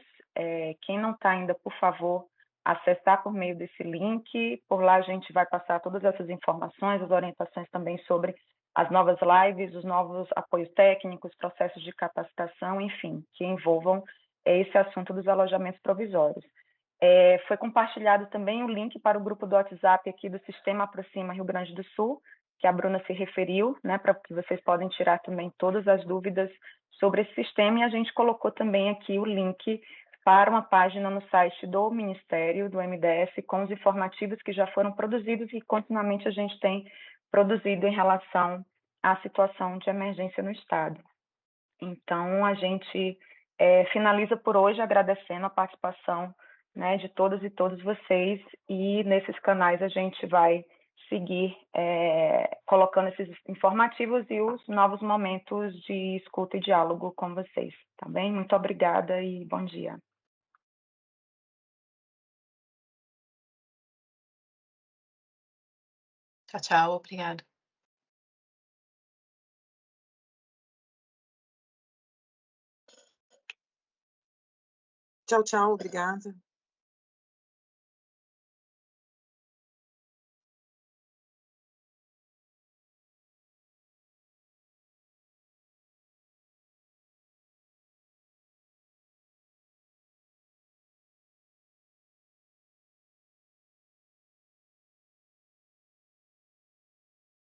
Quem não está ainda, por favor, acessar por meio desse link. Por lá a gente vai passar todas essas informações, as orientações também sobre as novas lives, os novos apoios técnicos, processos de capacitação, enfim, que envolvam esse assunto dos alojamentos provisórios. Foi compartilhado também o link para o grupo do WhatsApp aqui do Sistema Aproxima Rio Grande do Sul, que a Bruna se referiu, né, para que vocês podem tirar também todas as dúvidas sobre esse sistema, e a gente colocou também aqui o link para uma página no site do Ministério, do MDS, com os informativos que já foram produzidos e continuamente a gente tem produzido em relação à situação de emergência no Estado. Então, a gente finaliza por hoje agradecendo a participação, né, de todas e todos vocês, e nesses canais a gente vai seguir colocando esses informativos e os novos momentos de escuta e diálogo com vocês, tá bem? Muito obrigada e bom dia. Tchau, tchau. Obrigada. Tchau, tchau, obrigada.